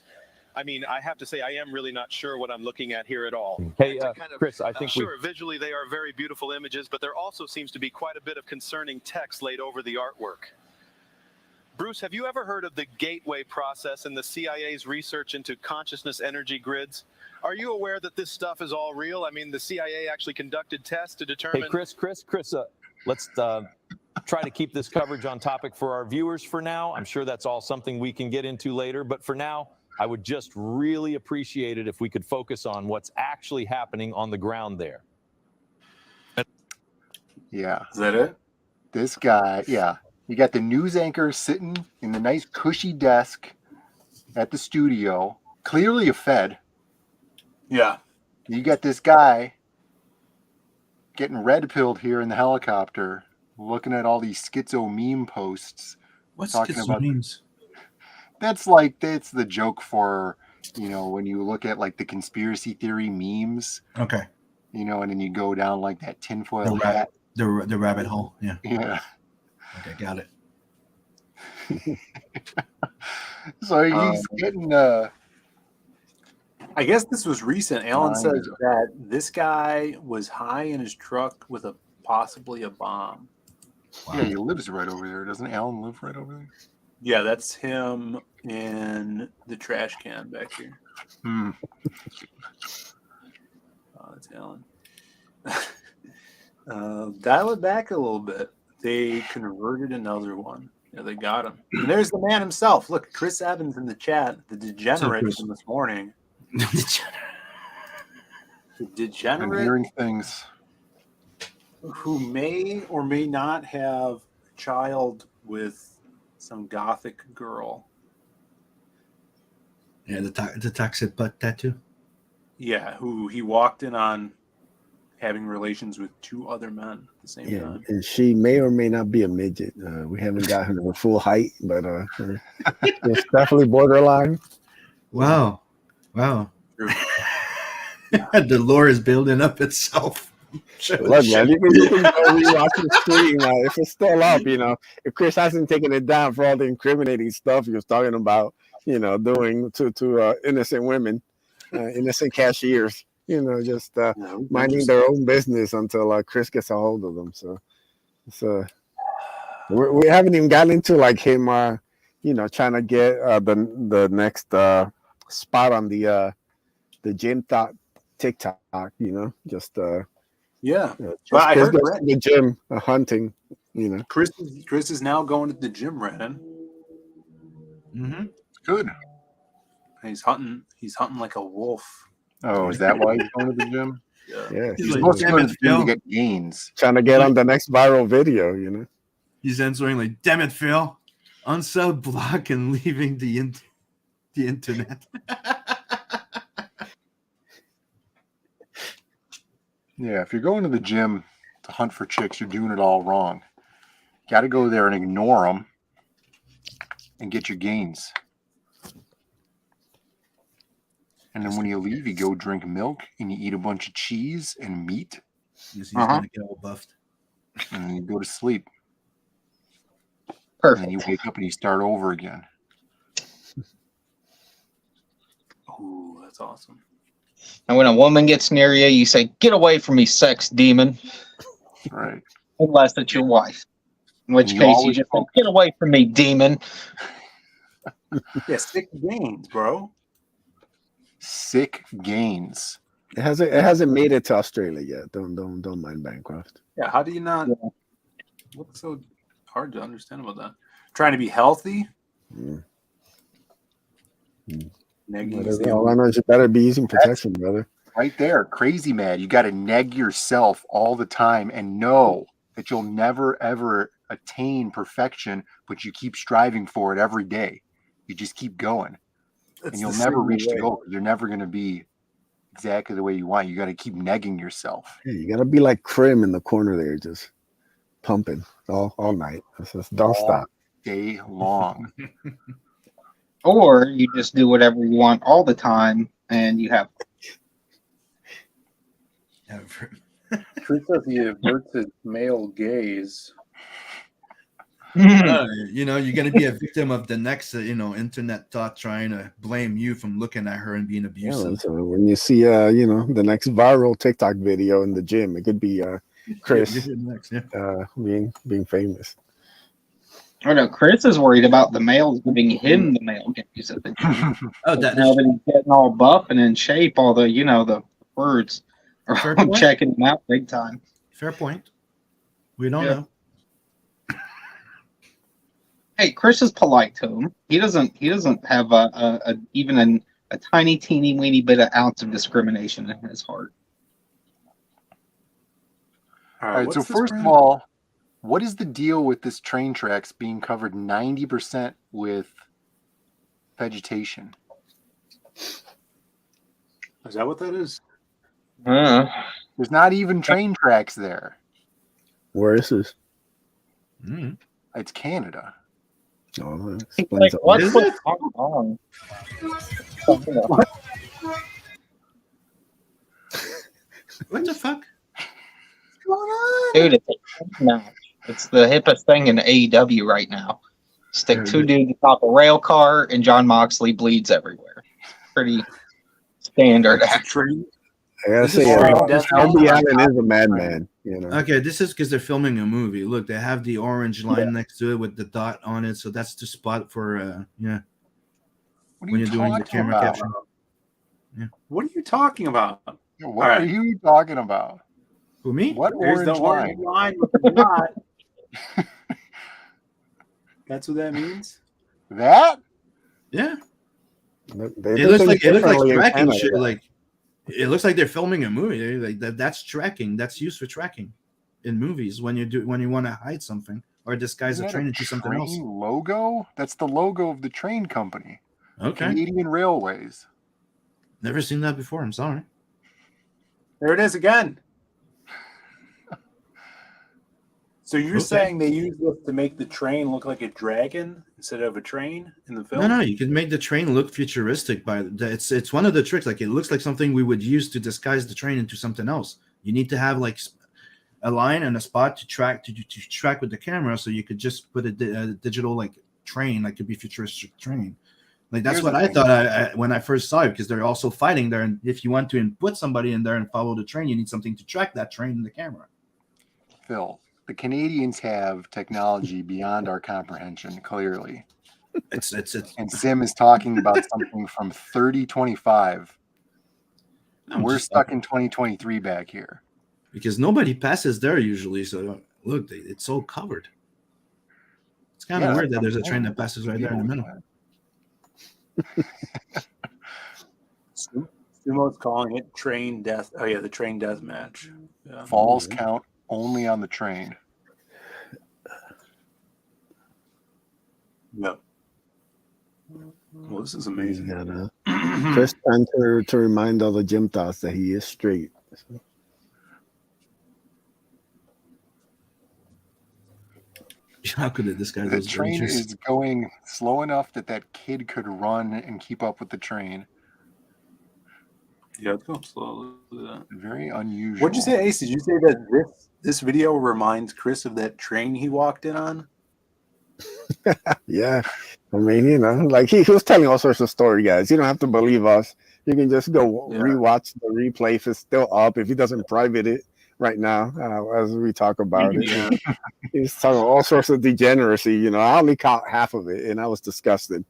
I mean, I have to say, I am really not sure what I'm looking at here at all. Hey, Chris, I think sure, visually they are very beautiful images, but there also seems to be quite a bit of concerning text laid over the artwork. Bruce, have you ever heard of the gateway process and the CIA's research into consciousness energy grids? Are you aware that this stuff is all real? I mean, the CIA actually conducted tests to determine... Hey, Chris, let's try to keep this coverage on topic for our viewers for now. I'm sure that's all something we can get into later, but for now, I would just really appreciate it if we could focus on what's actually happening on the ground there. Yeah. Is that it? This guy, yeah. You got the news anchor sitting in the nice cushy desk at the studio, clearly a Fed. Yeah. You got this guy getting red-pilled here in the helicopter, looking at all these schizo meme posts. What's talking schizo about memes? That's the joke for, when you look at like the conspiracy theory memes. Okay. And then you go down like that tinfoil hat. The rabbit hole. Yeah. Yeah. Okay, got it. So he's getting I guess this was recent. Alan says that this guy was high in his truck with possibly a bomb. Wow. Yeah, he lives right over there. Doesn't Alan live right over there? Yeah, that's him in the trash can back here. Hmm. Oh, that's Alan. Dial it back a little bit. They converted another one. Yeah, they got him. And there's the man himself. Look, Chris Evans in the chat, the degenerate from this morning. The degenerate. I'm hearing things. Who may or may not have a child with some gothic girl. Yeah, the toxic butt tattoo. Yeah, who he walked in on having relations with two other men at the same time. And she may or may not be a midget. We haven't got her to full height, but it's definitely borderline. Wow. The lore is building up itself. Look, man, you can go rewatch the stream. If it's still up, if Chris hasn't taken it down for all the incriminating stuff he was talking about, doing to innocent women, innocent cashiers, just minding their own business until Chris gets a hold of them. So we haven't even gotten into like him, trying to get the next spot on the gym TikTok, just yeah. But I heard the gym hunting, Chris is now going to the gym, Renan. Mm-hmm. Good. He's hunting like a wolf. Oh, is that why he's going to the gym? Yeah. He's supposed to go to the gym to get gains. Trying to get on the next viral video, He's answering like, "Damn it, Phil! Unsub, block, and leaving the internet." Yeah, if you're going to the gym to hunt for chicks, you're doing it all wrong. Got to go there and ignore them and get your gains. And then when you leave, you go drink milk and you eat a bunch of cheese and meat. Yes, he's going to get all buffed. And then you go to sleep. Perfect. And then you wake up and you start over again. Ooh, that's awesome. And when a woman gets near you, you say, "Get away from me, sex demon." Right. Unless it's your wife. In which case you just say, "Get away from me, demon." Yeah, sick gains, bro. Sick gains. It hasn't made it to Australia yet. Don't mind Bancroft. Yeah, how do you not? What's so hard to understand about that? Trying to be healthy. All I know is you better be using protection, brother. Right there, crazy mad. You got to neg yourself all the time and know that you'll never ever attain perfection, but you keep striving for it every day. You just keep going. and you'll never reach the goal. You're never going to be exactly the way you want. You got to keep negging yourself. Yeah, you gotta be like Krim in the corner there, just pumping all night. Just don't stop. Day long. Or you just do whatever you want all the time, and you have. Chris says he averts his male gaze. You know, you're gonna be a victim of the next, internet thought trying to blame you from looking at her and being abusive. Yeah, so when you see, the next viral TikTok video in the gym, it could be Chris being famous. Oh no, Chris is worried about the males giving him the male gaze at the gym. Oh, that now that he's getting all buff and in shape, all the the words are checking him out big time. Fair point. We don't know. Hey, Chris is polite to him. He doesn't have even a tiny teeny weeny bit of ounce of discrimination in his heart. All right, so first of all, what is the deal with this train tracks being covered 90% with vegetation? Is that what that is? There's not even train tracks there. Where is this? It's Canada. Oh, like, what's going on? What the fuck? Dude, it's a match. It's the hippest thing in AEW right now. Stick two dudes atop a rail car, and John Moxley bleeds everywhere. Pretty standard action. I gotta say, Darby Allin is a madman. Okay, this is because they're filming a movie. Look, they have the orange line next to it with the dot on it, so that's the spot for when you're doing the camera capture. Yeah. What are you talking about? What are you talking about? Who, me? What There's orange the orange line with the dot. That's what that means? That? Yeah. It looks like tracking shit. Like it looks like they're filming a movie. Like that's tracking. That's used for tracking in movies when you want to hide something or disguise a train into something else. Logo? That's the logo of the train company. Okay. Canadian Railways. Never seen that before. I'm sorry. There it is again. So you're saying they use this to make the train look like a dragon instead of a train in the film? No, you can make the train look futuristic it's one of the tricks. Like it looks like something we would use to disguise the train into something else. You need to have like a line and a spot to track with the camera, so you could just put a digital like train, like could be futuristic train. Like that's what I thought when I first saw it, because they're also fighting there, and if you want to put somebody in there and follow the train, you need something to track that train in the camera. Phil, the Canadians have technology beyond our comprehension, clearly. It's and Sim is talking about something from 3025. We're stuck in 2023 back here. Because nobody passes there usually, so look, it's all covered. It's kind of weird that there's a train that passes right there in the middle. Sumo's calling it train death. Oh yeah, the train death match. Yeah. Falls count only on the train. Yep. Well, this is amazing. Chris trying to remind all the gym thoughts that he is straight. How could it? This guy. The train is going slow enough that kid could run and keep up with the train. Yeah, it's going slowly. Very unusual. What'd you say, Ace? Did you say that this video reminds Chris of that train he walked in on? Yeah, I mean, like he was telling all sorts of story, guys. You don't have to believe us. You can just go rewatch the replay if it's still up. If he doesn't private it right now, as we talk about it, he's talking all sorts of degeneracy. I only caught half of it, and I was disgusted.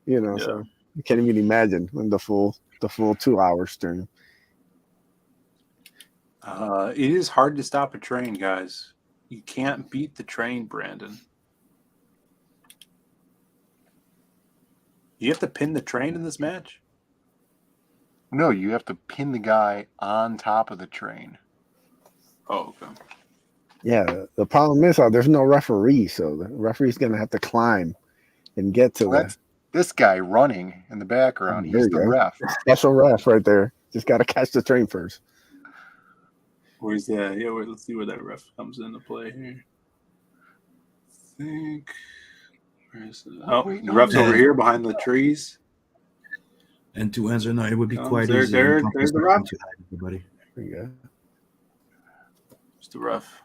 So you can't even imagine when the full 2 hours stream. It is hard to stop a train, guys. You can't beat the train, Brandon. You have to pin the train in this match? No, you have to pin the guy on top of the train. Oh, okay. Yeah, the problem is there's no referee, so the referee's going to have to climb and get to That's this guy running in the background. There He's you the go. ref. Special ref right there. Just got to catch the train first. Where's that? Yeah, let's see where that ref comes into play here. I think. Where's the, the ref's over here behind the trees. And to answer, no, it would be quite there's easy. the ref. Everybody. There you go. It's the ref.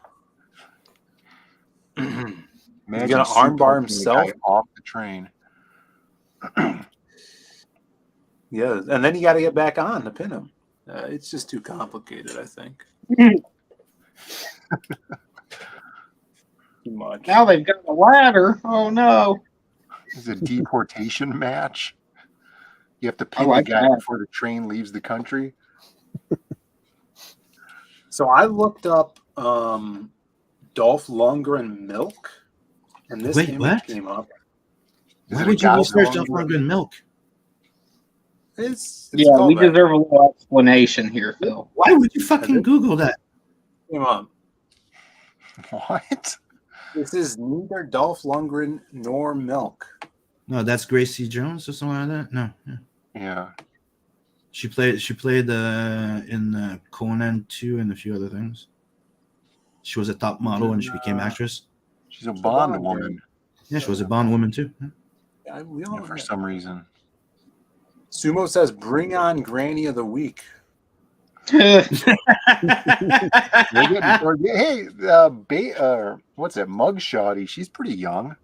Imagine He's gonna armbar himself off the train. Yeah, and then you got to get back on to pin him. It's just too complicated, I think. Too much. Now they've got a ladder. Oh no! It's a deportation match. You have to pin like the guy that. before the train leaves the country. So I looked up Dolph Lundgren milk, and this Wait, image what? came up. Why would you research Dolph Lundgren milk? It's Yeah, we callback. deserve a little explanation here, Phil. Why would you fucking Google that? Come on. What? This is neither Dolph Lundgren nor milk. No, that's Gracie Jones or something like that. No, yeah. Yeah. She played in Conan 2 and a few other things. She was a top model and she became actress. She's a Bond woman. Yeah, she was a Bond woman too. Yeah, we all For some reason. Sumo says, "Bring on Granny of the Week." Hey, what's that? Mugshotty. She's pretty young.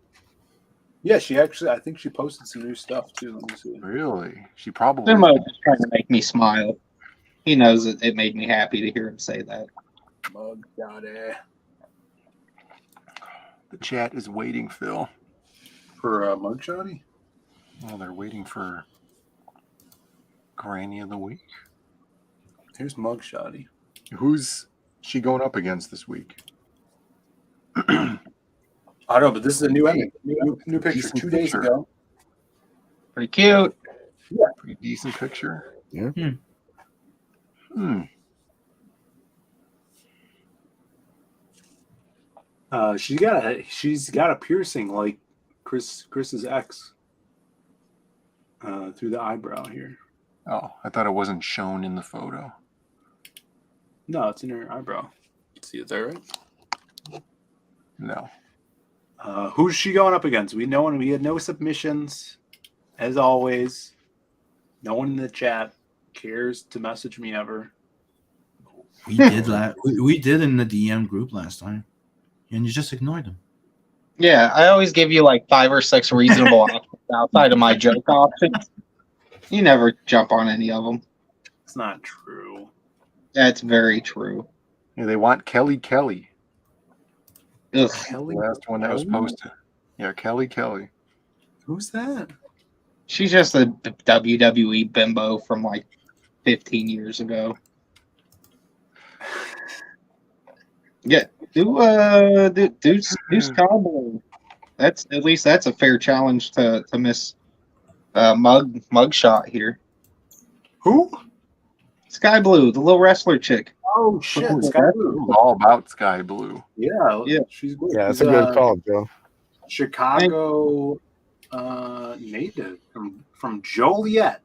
Yeah, she actually. I think she posted some new stuff too. Let me see. Really? She probably. Sumo just trying to make me smile. He knows that it made me happy to hear him say that. Mugshotty. The chat is waiting, Phil. For Mugshotty? Oh, they're waiting for Granny of the Week. Here's Mugshotty. Who's she going up against this week? I don't know, but this is a new image, new picture Decent 2 days picture. ago. Pretty cute. Yeah, pretty decent picture. Yeah. She's got a piercing like Chris's ex through the eyebrow here. Oh, I thought it wasn't shown in the photo. No, it's in her eyebrow. See it there, right? No. Who's she going up against? We had no submissions, as always. No one in the chat cares to message me ever. We did we did in the DM group last time, and you just ignored them. Yeah, I always give you like 5 or 6 reasonable options outside of my joke options. You never jump on any of them. It's not true. That's very true. Yeah, they want Kelly. Ugh. The last one that was posted. Yeah, Kelly. Who's that? She's just a WWE bimbo from like 15 years ago. Yeah, do Cowboy. That's at least that's a fair challenge to Miss Mugshot here. Who? Sky Blue, the little wrestler chick. Oh shit, Sky Blue. All about Sky Blue. Yeah, Yeah. she's good. Yeah, that's She's, a good call, Joe. Chicago native from Joliet.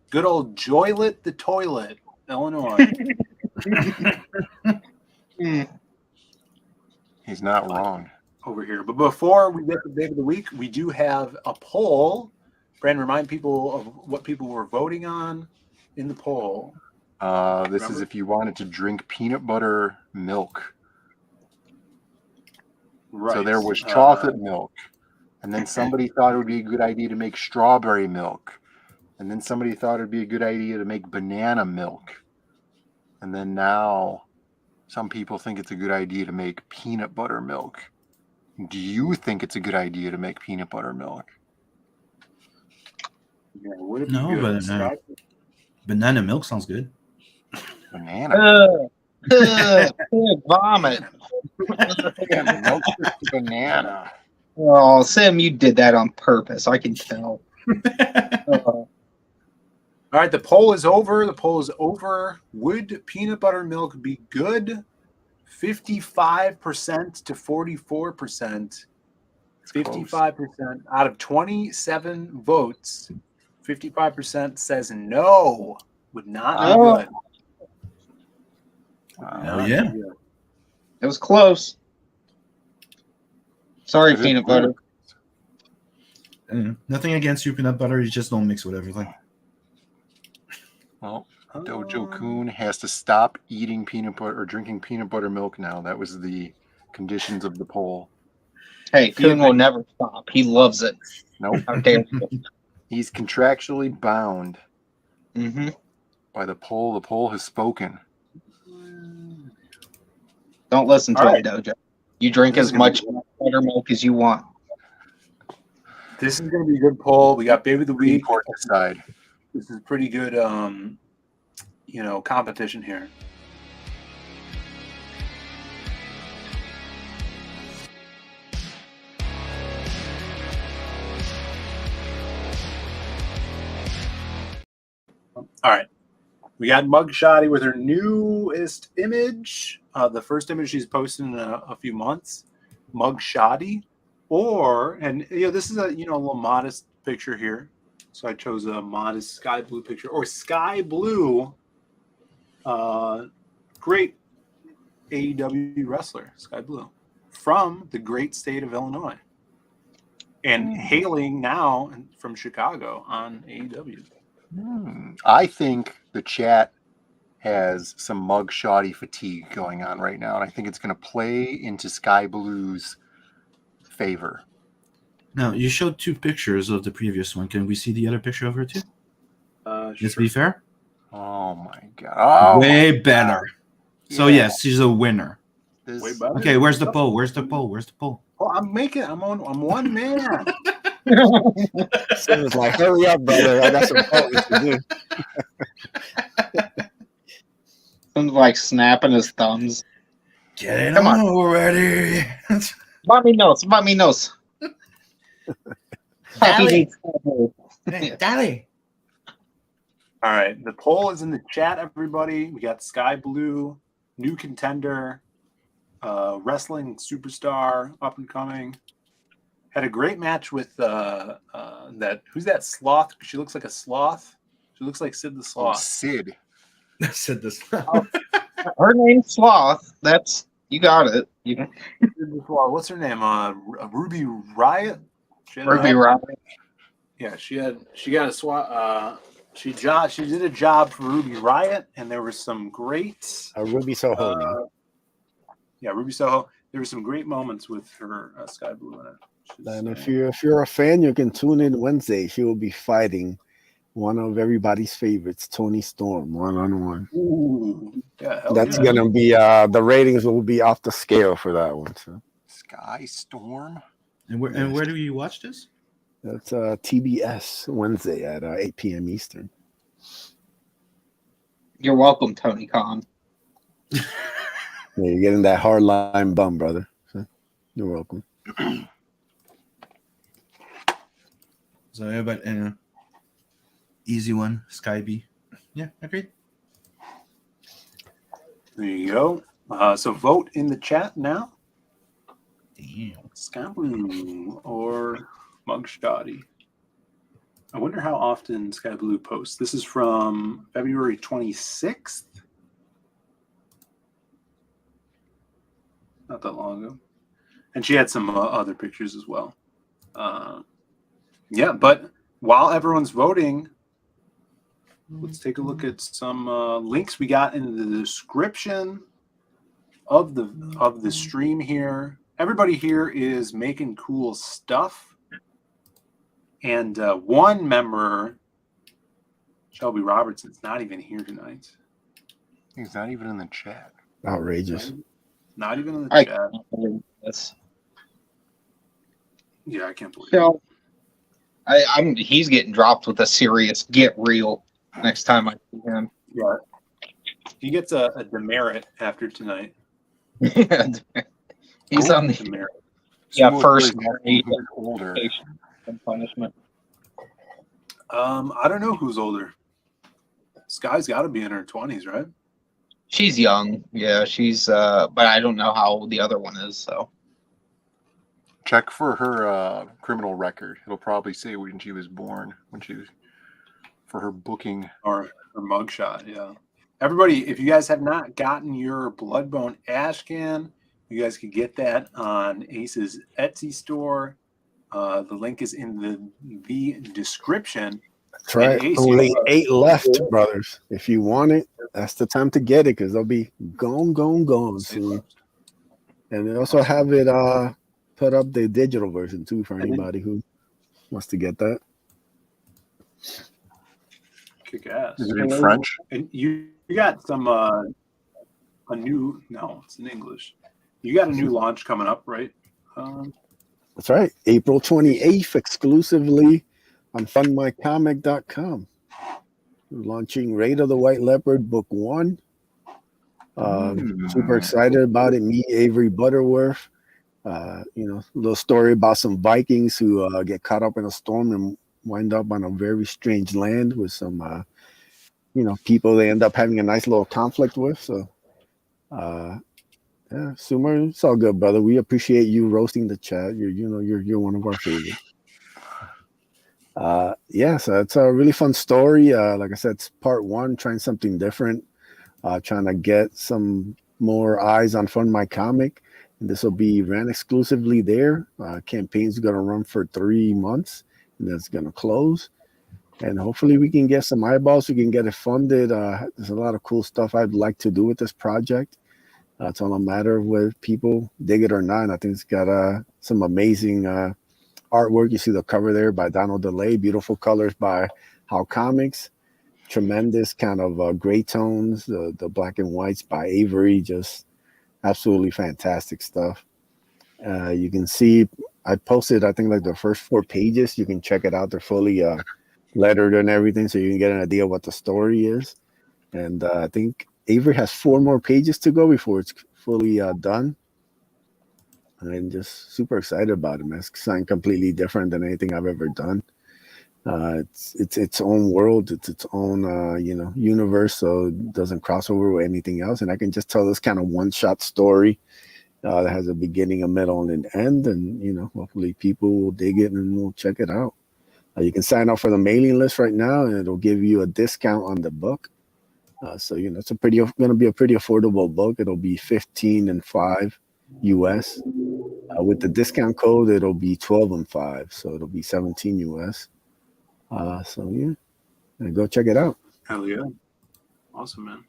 Good old Joylet the Toilet, Illinois. He's not wrong. Over here. But before we get to the day of the week, we do have a poll. Brandon, remind people of what people were voting on in the poll. This is if you wanted to drink peanut butter milk. Right. So there was chocolate milk. And then somebody thought it would be a good idea to make strawberry milk. And then somebody thought it would be a good idea to make banana milk. And then now some people think it's a good idea to make peanut butter milk. Do you think it's a good idea to make peanut butter milk? Yeah, would it be No, good? but banana milk sounds good. Banana. Vomit. Milk with banana. Oh, Sim, you did that on purpose. I can tell. All right, the poll is over. The poll is over. Would peanut butter milk be good? 55% to 44%. 55% out of 27 votes. 55% says no, would not be good. Oh yeah, it was close. Sorry, peanut butter. Nothing against you, peanut butter. You just don't mix with everything. Well, Dojo Kun has to stop eating peanut butter or drinking peanut butter milk now. That was the conditions of the poll. Hey, Kun will never stop. He loves it. Nope. How dare you. He's contractually bound Mm-hmm. by the poll. The poll has spoken. Don't listen to him, Dojo. You drink This as is gonna much be good. buttermilk as you want. This is going to be a good poll. We got Baby of the Week. Side. This is pretty good, competition here. All right. We got Mugshotty with her newest image. The first image she's posted in a few months. Mugshotty. This is a little modest picture here. So I chose a modest sky blue picture. Or sky blue. Great AEW wrestler, Sky Blue. From the great state of Illinois. And hailing now from Chicago on AEW. I think the chat has some mugshotty fatigue going on right now, and I think it's going to play into Sky Blue's favor. Now, you showed 2 pictures of the previous one. Can we see the other picture of her too? Let's be fair. Oh my god! Way better. So Yeah. yes, she's a winner. Way better. Okay, where's the poll? Where's the poll? Oh, I'm one man. So it's like, hurry up, brother. I got some voting to do. Sounds like snapping his thumbs. Get it Come on already. Vaminos. Dally. Dally. All right, the poll is in the chat, everybody. We got Sky Blue, new contender, wrestling superstar, up and coming. Had a great match with who's that sloth? She looks like a sloth. She looks like Sid the Sloth. Sid. Sid the Sloth. Her name's Sloth. You got it. What's her name? Ruby Riot. Ruby Riot. Yeah, she got a swat. She did a job for Ruby Riot, and there was some great Ruby Soho. Ruby Soho. There were some great moments with her Sky Blue in it. And if you're a fan, you can tune in Wednesday. She will be fighting one of everybody's favorites, Tony Storm, 1-on-1. Ooh, yeah, That's gonna be the ratings will be off the scale for that one. So Sky Storm. And where do you watch this? That's TBS Wednesday at 8 p.m. Eastern. You're welcome, Tony Khan. Yeah, you're getting that hardline bum, brother. So you're welcome. So everybody, easy one, Sky B. Yeah, agreed. There you go. So vote in the chat now. Damn. Sky Blue or Mugshotty. I wonder how often Sky Blue posts. This is from February 26th. Not that long ago. And she had some other pictures as well. But while everyone's voting, let's take a look at some links we got in the description of the stream here. Everybody here is making cool stuff. And one member, Shelby Robertson's not even here tonight. He's not even in the chat. Outrageous. Not even in the chat. Can't believe this. Yeah, I can't believe So, he's getting dropped with a serious get real next time I see him. Yeah. He gets a demerit after tonight. Yeah, he's on the demerit. first older punishment. I don't know who's older. Sky's got to be in her 20s, right? She's young. Yeah, she's but I don't know how old the other one is, so Check for her criminal record. It'll probably say when she was born, for her booking. Or her mugshot, yeah. Everybody, if you guys have not gotten your Bloodbone ash can, you guys can get that on Ace's Etsy store. The link is in the description. That's right. Ace, Only 8 left, brothers. If you want it, that's the time to get it because they'll be gone soon. And they also have it put up the digital version too for anybody who wants to get that. Kick ass. Is it in French? And you got some it's in English. You got a new launch coming up, right? That's right. April 28th, exclusively on fundmycomic.com. We're launching Raid of the White Leopard Book 1. Super excited about it. Me, Avery Butterworth. A little story about some Vikings who get caught up in a storm and wind up on a very strange land with some, people they end up having a nice little conflict with. So, yeah, Sumer, it's all good, brother. We appreciate you roasting the chat. You're one of our favorites. So it's a really fun story. Like I said, it's part 1, trying something different, trying to get some more eyes on Fund My Comic. And this will be ran exclusively there. Campaign's going to run for 3 months, and then it's going to close. And hopefully we can get some eyeballs. We can get it funded. There's a lot of cool stuff I'd like to do with this project. It's all a matter of whether people dig it or not. And I think it's got some amazing artwork. You see the cover there by Donald DeLay. Beautiful colors by How Comics. Tremendous kind of gray tones. The black and whites by Avery. Just absolutely fantastic stuff. You can see I posted, I think, like the first 4 pages. You can check it out. They're fully lettered and everything, so you can get an idea what the story is. And I think Avery has 4 more pages to go before it's fully done. I'm just super excited about it, man. It's something completely different than anything I've ever done. It's its own world. It's its own, universe, so it doesn't cross over with anything else. And I can just tell this kind of one-shot story that has a beginning, a middle, and an end. And, hopefully people will dig it and will check it out. You can sign up for the mailing list right now, and it'll give you a discount on the book. So, it's going to be a pretty affordable book. It'll be $15.05 US. With the discount code, it'll be $12.05. So it'll be $17 US. And go check it out. Hell yeah. Awesome, man.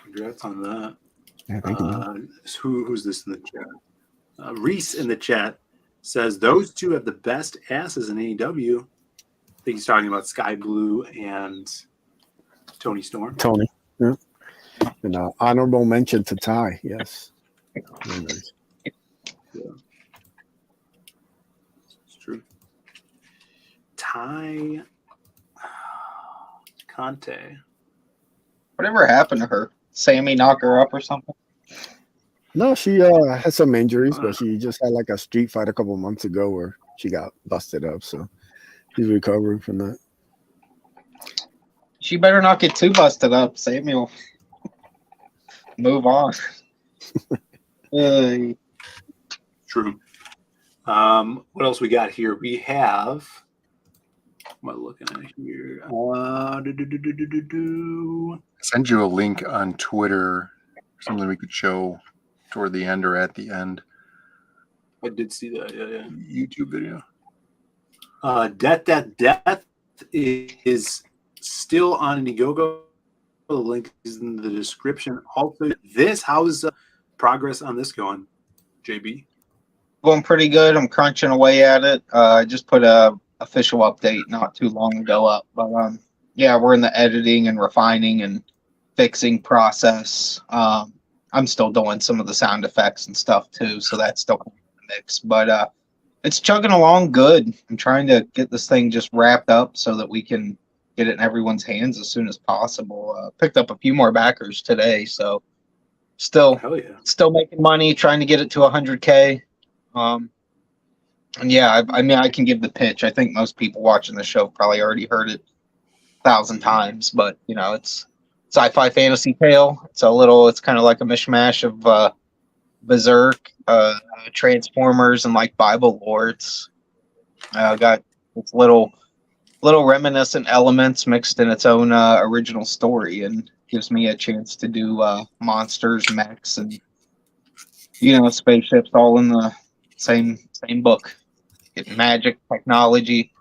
Congrats on that. Yeah, thank you. Who's this in the chat? Reese in the chat says those two have the best asses in AEW. I think he's talking about Sky Blue and Tony Storm. Tony. Yeah. And honorable mention to Ty. Yes. Very nice. Yeah. It's true. Ty Conte. Whatever happened to her? Sammy knock her up or something? No, she had some injuries, but she just had like a street fight a couple months ago where she got busted up. So she's recovering from that. She better not get too busted up. Sammy will move on. True. What else we got here? We have. What am I looking at here? Send you a link on Twitter, something we could show toward the end or at the end. I did see that. Yeah. YouTube video. Death is still on Indiegogo. The link is in the description. Also, how's progress on this going, JB? Going pretty good. I'm crunching away at it. I just put a official update not too long ago up, but we're in the editing and refining and fixing process. I'm still doing some of the sound effects and stuff too, so that's still in the mix. But it's chugging along good. I'm trying to get this thing just wrapped up so that we can get it in everyone's hands as soon as possible. Picked up a few more backers today, so still making money, trying to get it to 100K. I can give the pitch. I think most people watching the show probably already heard it 1,000 times, but it's sci-fi fantasy tale. It's kind of like a mishmash of Berserk, Transformers, and like Bible lords. Got its little reminiscent elements mixed in its own original story, and gives me a chance to do monsters, mechs, and spaceships all in the same book. Get magic, technology,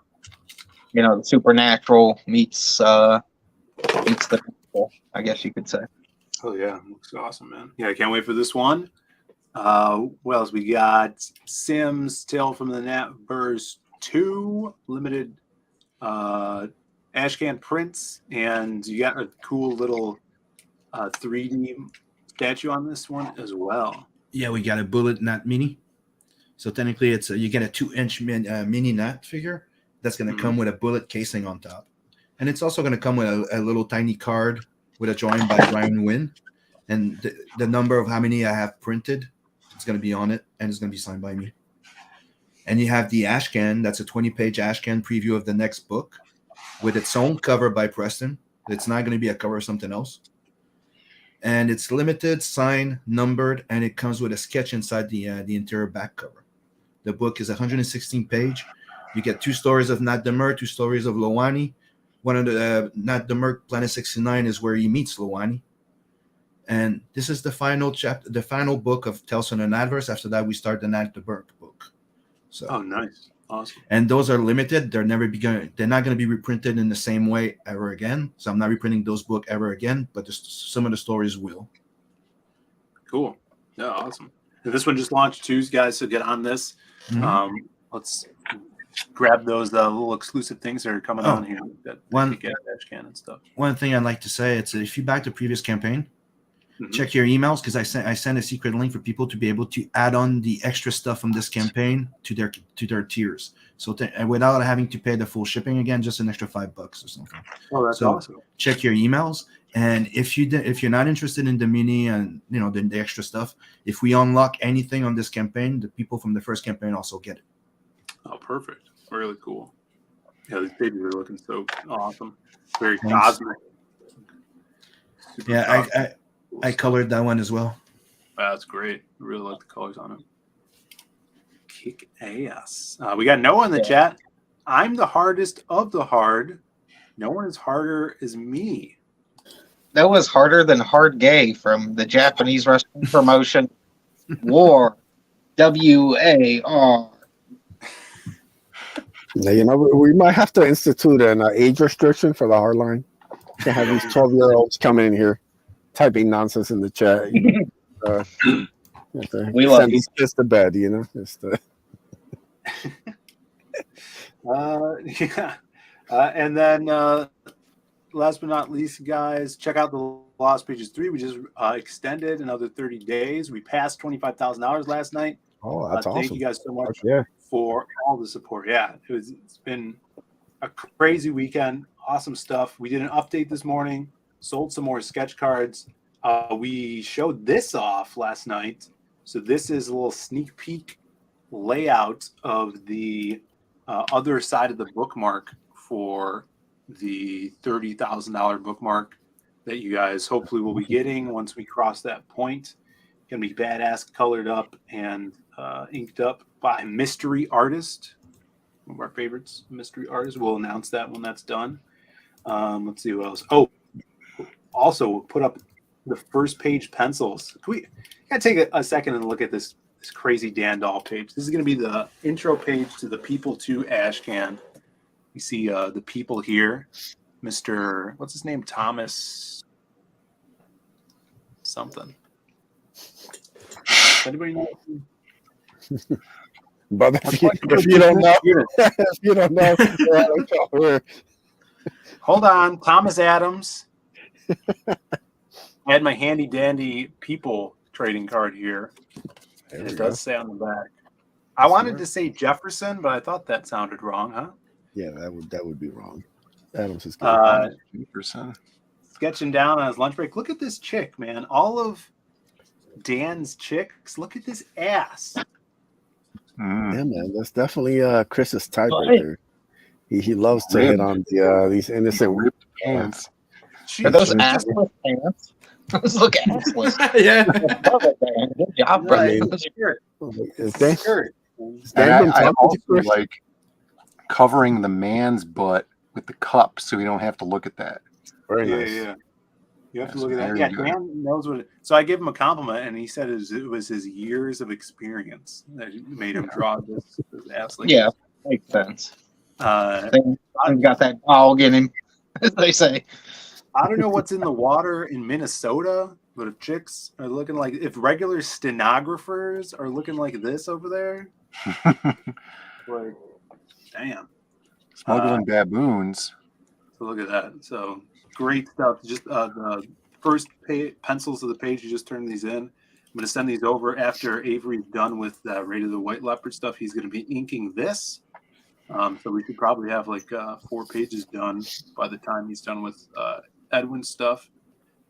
the supernatural meets the physical, I guess you could say. Oh yeah, looks awesome, man. Yeah, I can't wait for this one. What else we got? Sims Tale from the Natverse 2 limited ashcan prints, and you got a cool little 3D statue on this one as well. Yeah, we got a bullet nut mini. So technically, it's you get a 2-inch mini nut figure that's going to come with a bullet casing on top, and it's also going to come with a little tiny card with a drawing by Brian Wynn, and the number of how many I have printed. It's going to be on it, and it's going to be signed by me. And you have the ashcan. That's a 20-page ashcan preview of the next book with its own cover by Preston. It's not going to be a cover of something else. And it's limited, signed, numbered, and it comes with a sketch inside the interior back cover. The book is 116 page. You get 2 stories of Nat Demur, 2 stories of Lowani. One of the Nat Demur, Planet 69, is where he meets Lowani. And this is the final chapter, the final book of Tales from the Natverse. After that, we start the Nat Demur book. So, oh, nice, awesome. And those are limited. They're not going to be reprinted in the same way ever again. So I'm not reprinting those books ever again. But some of the stories will. Cool. Yeah, awesome. And this one just launched too, guys. So get on this. Let's grab those little exclusive things that are coming on here. That you get ashcan and stuff. One thing I'd like to say, it's if you back the previous campaign, check your emails, because I sent a secret link for people to be able to add on the extra stuff from this campaign to their tiers. So without having to pay the full shipping again, just an extra $5 or something. Oh, that's awesome. Check your emails, and if you're not interested in the mini and the extra stuff, if we unlock anything on this campaign, the people from the first campaign also get it. Oh, perfect. Really cool. Yeah, these babies are looking so awesome. Very cosmic. Super cosmic. I colored that one as well. That's great. I really like the colors on it. Kick ass. We got Noah in the chat. I'm the hardest of the hard. No one is harder as me. That was harder than Hard Gay from the Japanese wrestling promotion War. WAR. Now, we might have to institute an age restriction for the hardline. To have these 12-year-olds coming in here typing nonsense in the chat. We love these kids to bed, Just, and then last but not least, guys, check out the Lost Pages 3. We just extended another 30 days. We passed $25,000 last night. Oh, that's awesome. Thank you guys so much for all the support. Yeah, it's been a crazy weekend. Awesome stuff. We did an update this morning. Sold some more sketch cards. We showed this off last night. So this is a little sneak peek layout of the other side of the bookmark for the $30,000 bookmark that you guys hopefully will be getting once we cross that point. Gonna be badass, colored up and inked up by Mystery Artist. One of our favorites, Mystery Artist. We'll announce that when that's done. Let's see who else. Oh, also we'll put up the first page pencils. We gotta take a second and look at this crazy Dan Doll page. This is gonna be the intro page to the People 2 Ashcan. You see the people here. Mr. What's his name? Thomas something. Anybody know? But if you don't know, if you don't know, hold on, Thomas Adams. I had my handy dandy people trading card here. It does say on the back. I wanted to say Jefferson, but I thought that sounded wrong, huh? Yeah, that would be wrong. Adams is good. Jefferson. Sketching down on his lunch break. Look at this chick, man. All of Dan's chicks. Look at this ass. Yeah, man, that's definitely Chris's type right there. He loves to hit on these innocent ripped pants. Are those assless pants? Let's look assless. Yeah. Love it, man. Good job, bro. I mean, Is they, And I also like covering the man's butt with the cup so you don't have to look at that. Very Yeah, nice. yeah. You have to That's look at that. very Yeah, good. Dan knows what. So I gave him a compliment, and he said it was his years of experience that made him draw this ass like Yeah, this. makes sense. I've got that dog in him, as they say. I don't know what's in the water in Minnesota, but if chicks are looking like, if regular stenographers are looking like this over there, like, damn. Smuggling baboons. So look at that. So great stuff. Just the first pencils of the page, you just turn these in. I'm going to send these over after Avery's done with Raid of the White Leopard stuff. He's going to be inking this. So we could probably have like 4 pages done by the time he's done with Edwin's stuff.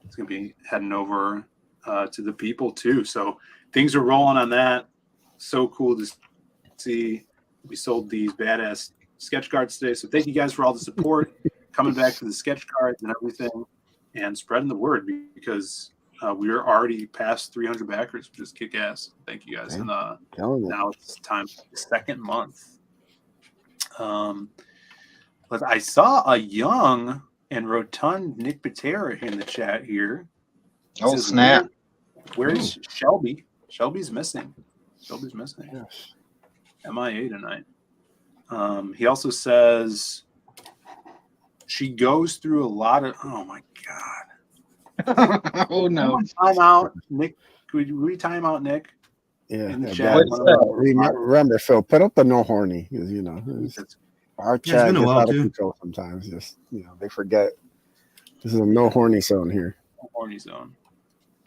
It's going to be heading over to the people too. So things are rolling on that. So cool to see. We sold these badass sketch cards today. So thank you guys for all the support, coming back to the sketch cards and everything, and spreading the word, because we are already past 300 backers, which is kick ass. Thank you guys. And now it's time for the second month. But I saw a young and rotund Nick Patera in the chat here. He Oh, says, snap. Where's Shelby? Shelby's missing. Shelby's missing. Yes. MIA tonight. He also says she goes through a lot of. Oh my god! Oh no! Time out, Nick. Could we time out, Nick? Yeah. In the yeah, chat. remember, Phil, put up the no horny, because you know our chat been a gets while, out of too. control sometimes. Just they forget. This is a no horny zone here. Horny zone,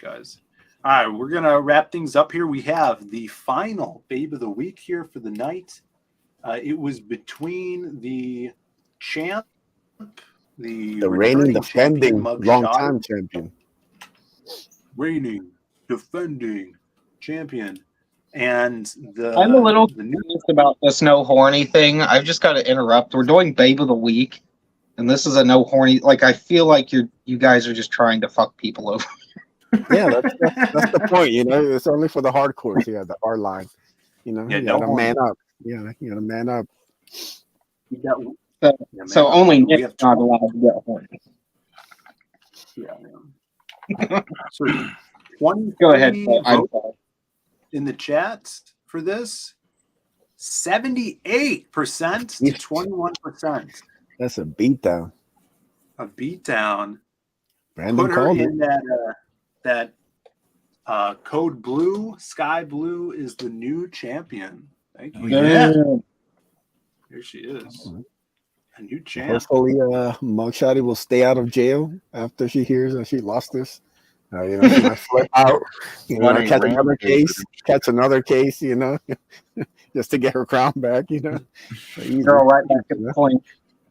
guys. All right, we're gonna wrap things up here. We have the final Babe of the Week here for the night. It was between the champ, the reigning, champion, defending, Mug long-time Shot, champion. reigning, defending champion, and the. I'm a little the new. confused about this no horny thing. I've just got to interrupt. We're doing Babe of the Week, and this is a no horny. Like, I feel like you guys are just trying to fuck people over. Yeah, that's the point. It's only for the hardcores. Yeah, the hard line. Yeah, you no gotta horny. man up. Yeah, you gotta man up. You got, So only Nick's not allowed to get horny. Yeah. So 20. Go ahead. Phil. I'm votes sorry. in the chat for this. 78% to 21%. That's a beatdown. A beatdown. Brandon Put her called it. in that code blue. Sky Blue is the new champion. Thank you. Yeah. Here she is. A new champ. Hopefully, Mugshotty will stay out of jail after she hears that she lost this. She might flip out. Running Catch another rampage. case. Catch another case. Just to get her crown back. Easy. Girl, right back at the point.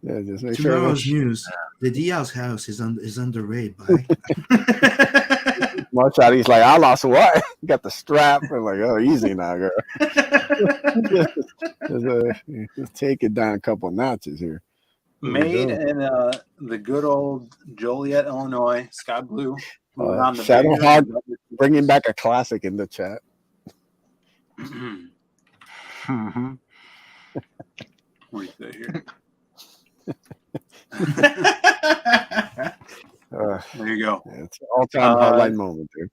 Yeah, just make sure. Tomorrow's news: the Diaz house is under raid by. Mugshotty's like, I lost what? Got the strap. I'm like, oh, easy now, girl. just take it down a couple notches here. Made in the good old Joliet, Illinois. Sky Blue. On the Shadow bigger- Hog bringing back a classic in the chat. What do you say here? There you go. It's an all-time hardline moment, dude.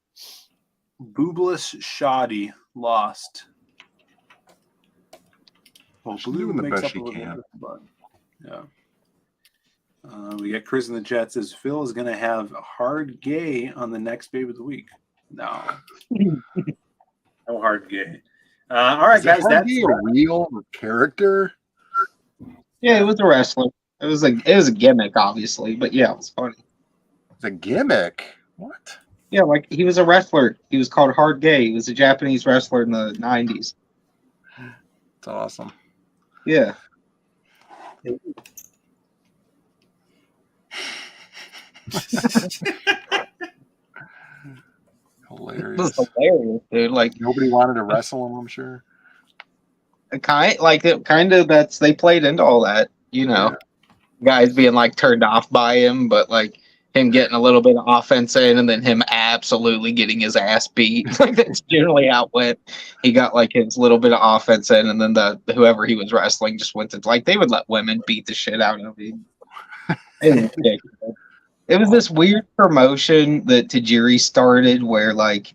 Boobless Shoddy lost. Well, She's Blue doing the makes best up a she little can. bit, but yeah. We got Chris in the chat says Phil is going to have hard gay on the next Babe of the Week. No, no hard gay. All right, Is that guys. That's a real character? Yeah, it was a wrestler. It was a gimmick, obviously, but yeah, it was funny. It's a gimmick. What? Yeah, like he was a wrestler. He was called Hard Gay. He was a Japanese wrestler in the 90s. It's awesome. Yeah. It was Hilarious. hilarious, dude. Like Nobody wanted to wrestle him, I'm sure. kind of they played into all that, guys being like turned off by him, but like him getting a little bit of offense in, and then him absolutely getting his ass beat. Like that's generally how it went. He got like his little bit of offense in, and then the whoever he was wrestling just went to like they would let women beat the shit out of him. It was ridiculous. It was this weird promotion that Tajiri started where like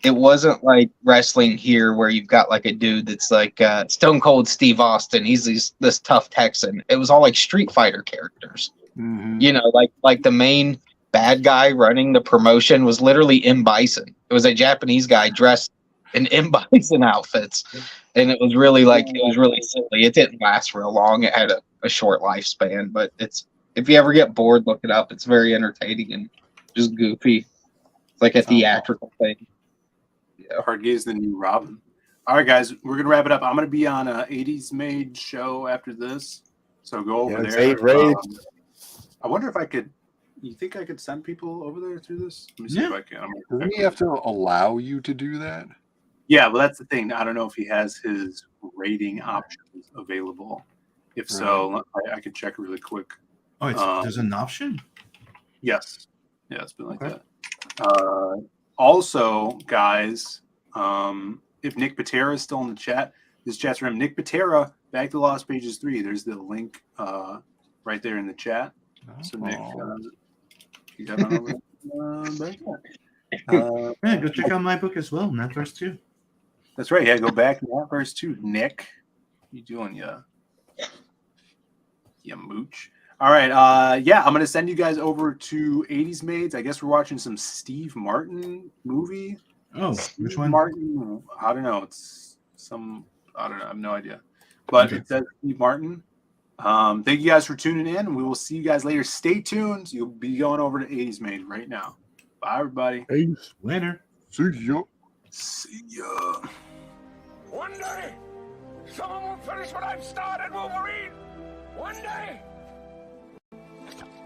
it wasn't like wrestling here where you've got like a dude that's like Stone Cold Steve Austin. He's this tough Texan. It was all like Street Fighter characters. Mm-hmm. You know, like the main bad guy running the promotion was literally M. Bison. It was a Japanese guy dressed in M. Bison outfits. And it was really silly. It didn't last real long. It had a short lifespan, but if you ever get bored, look it up. It's very entertaining and just goofy. It's like a theatrical thing. Yeah, Hardgaze the new Robin. All right, guys, we're gonna wrap it up. I'm gonna be on a 80s Made show after this, so go over there. I wonder if I could. You think I could send people over there through this? Let me see if I can. Doesn't he have to allow you to do that? Yeah, well, that's the thing. I don't know if he has his rating options available. If so, I could check really quick. Oh, there's an option? Yes. Yeah, it's been like that. Also, guys, if Nick Patera is still in the chat, this chat's from Nick Patera, Back to Lost Pages 3. There's the link right there in the chat. So, Nick, you got on over there? Yeah, go check out my book as well, Not First 2. That's right. Yeah, go back to Not First 2. Nick, you doing, you mooch. All right. Yeah, I'm going to send you guys over to 80s Maids. I guess we're watching some Steve Martin movie. Oh, Steve which one? Martin. I don't know. It's some, I don't know. I have no idea. But it says Steve Martin. Thank you guys for tuning in. We will see you guys later. Stay tuned. You'll be going over to 80s Made right now. Bye, everybody. Peace. Winner. See ya. See ya. One day, someone will finish what I've started, Wolverine. One day.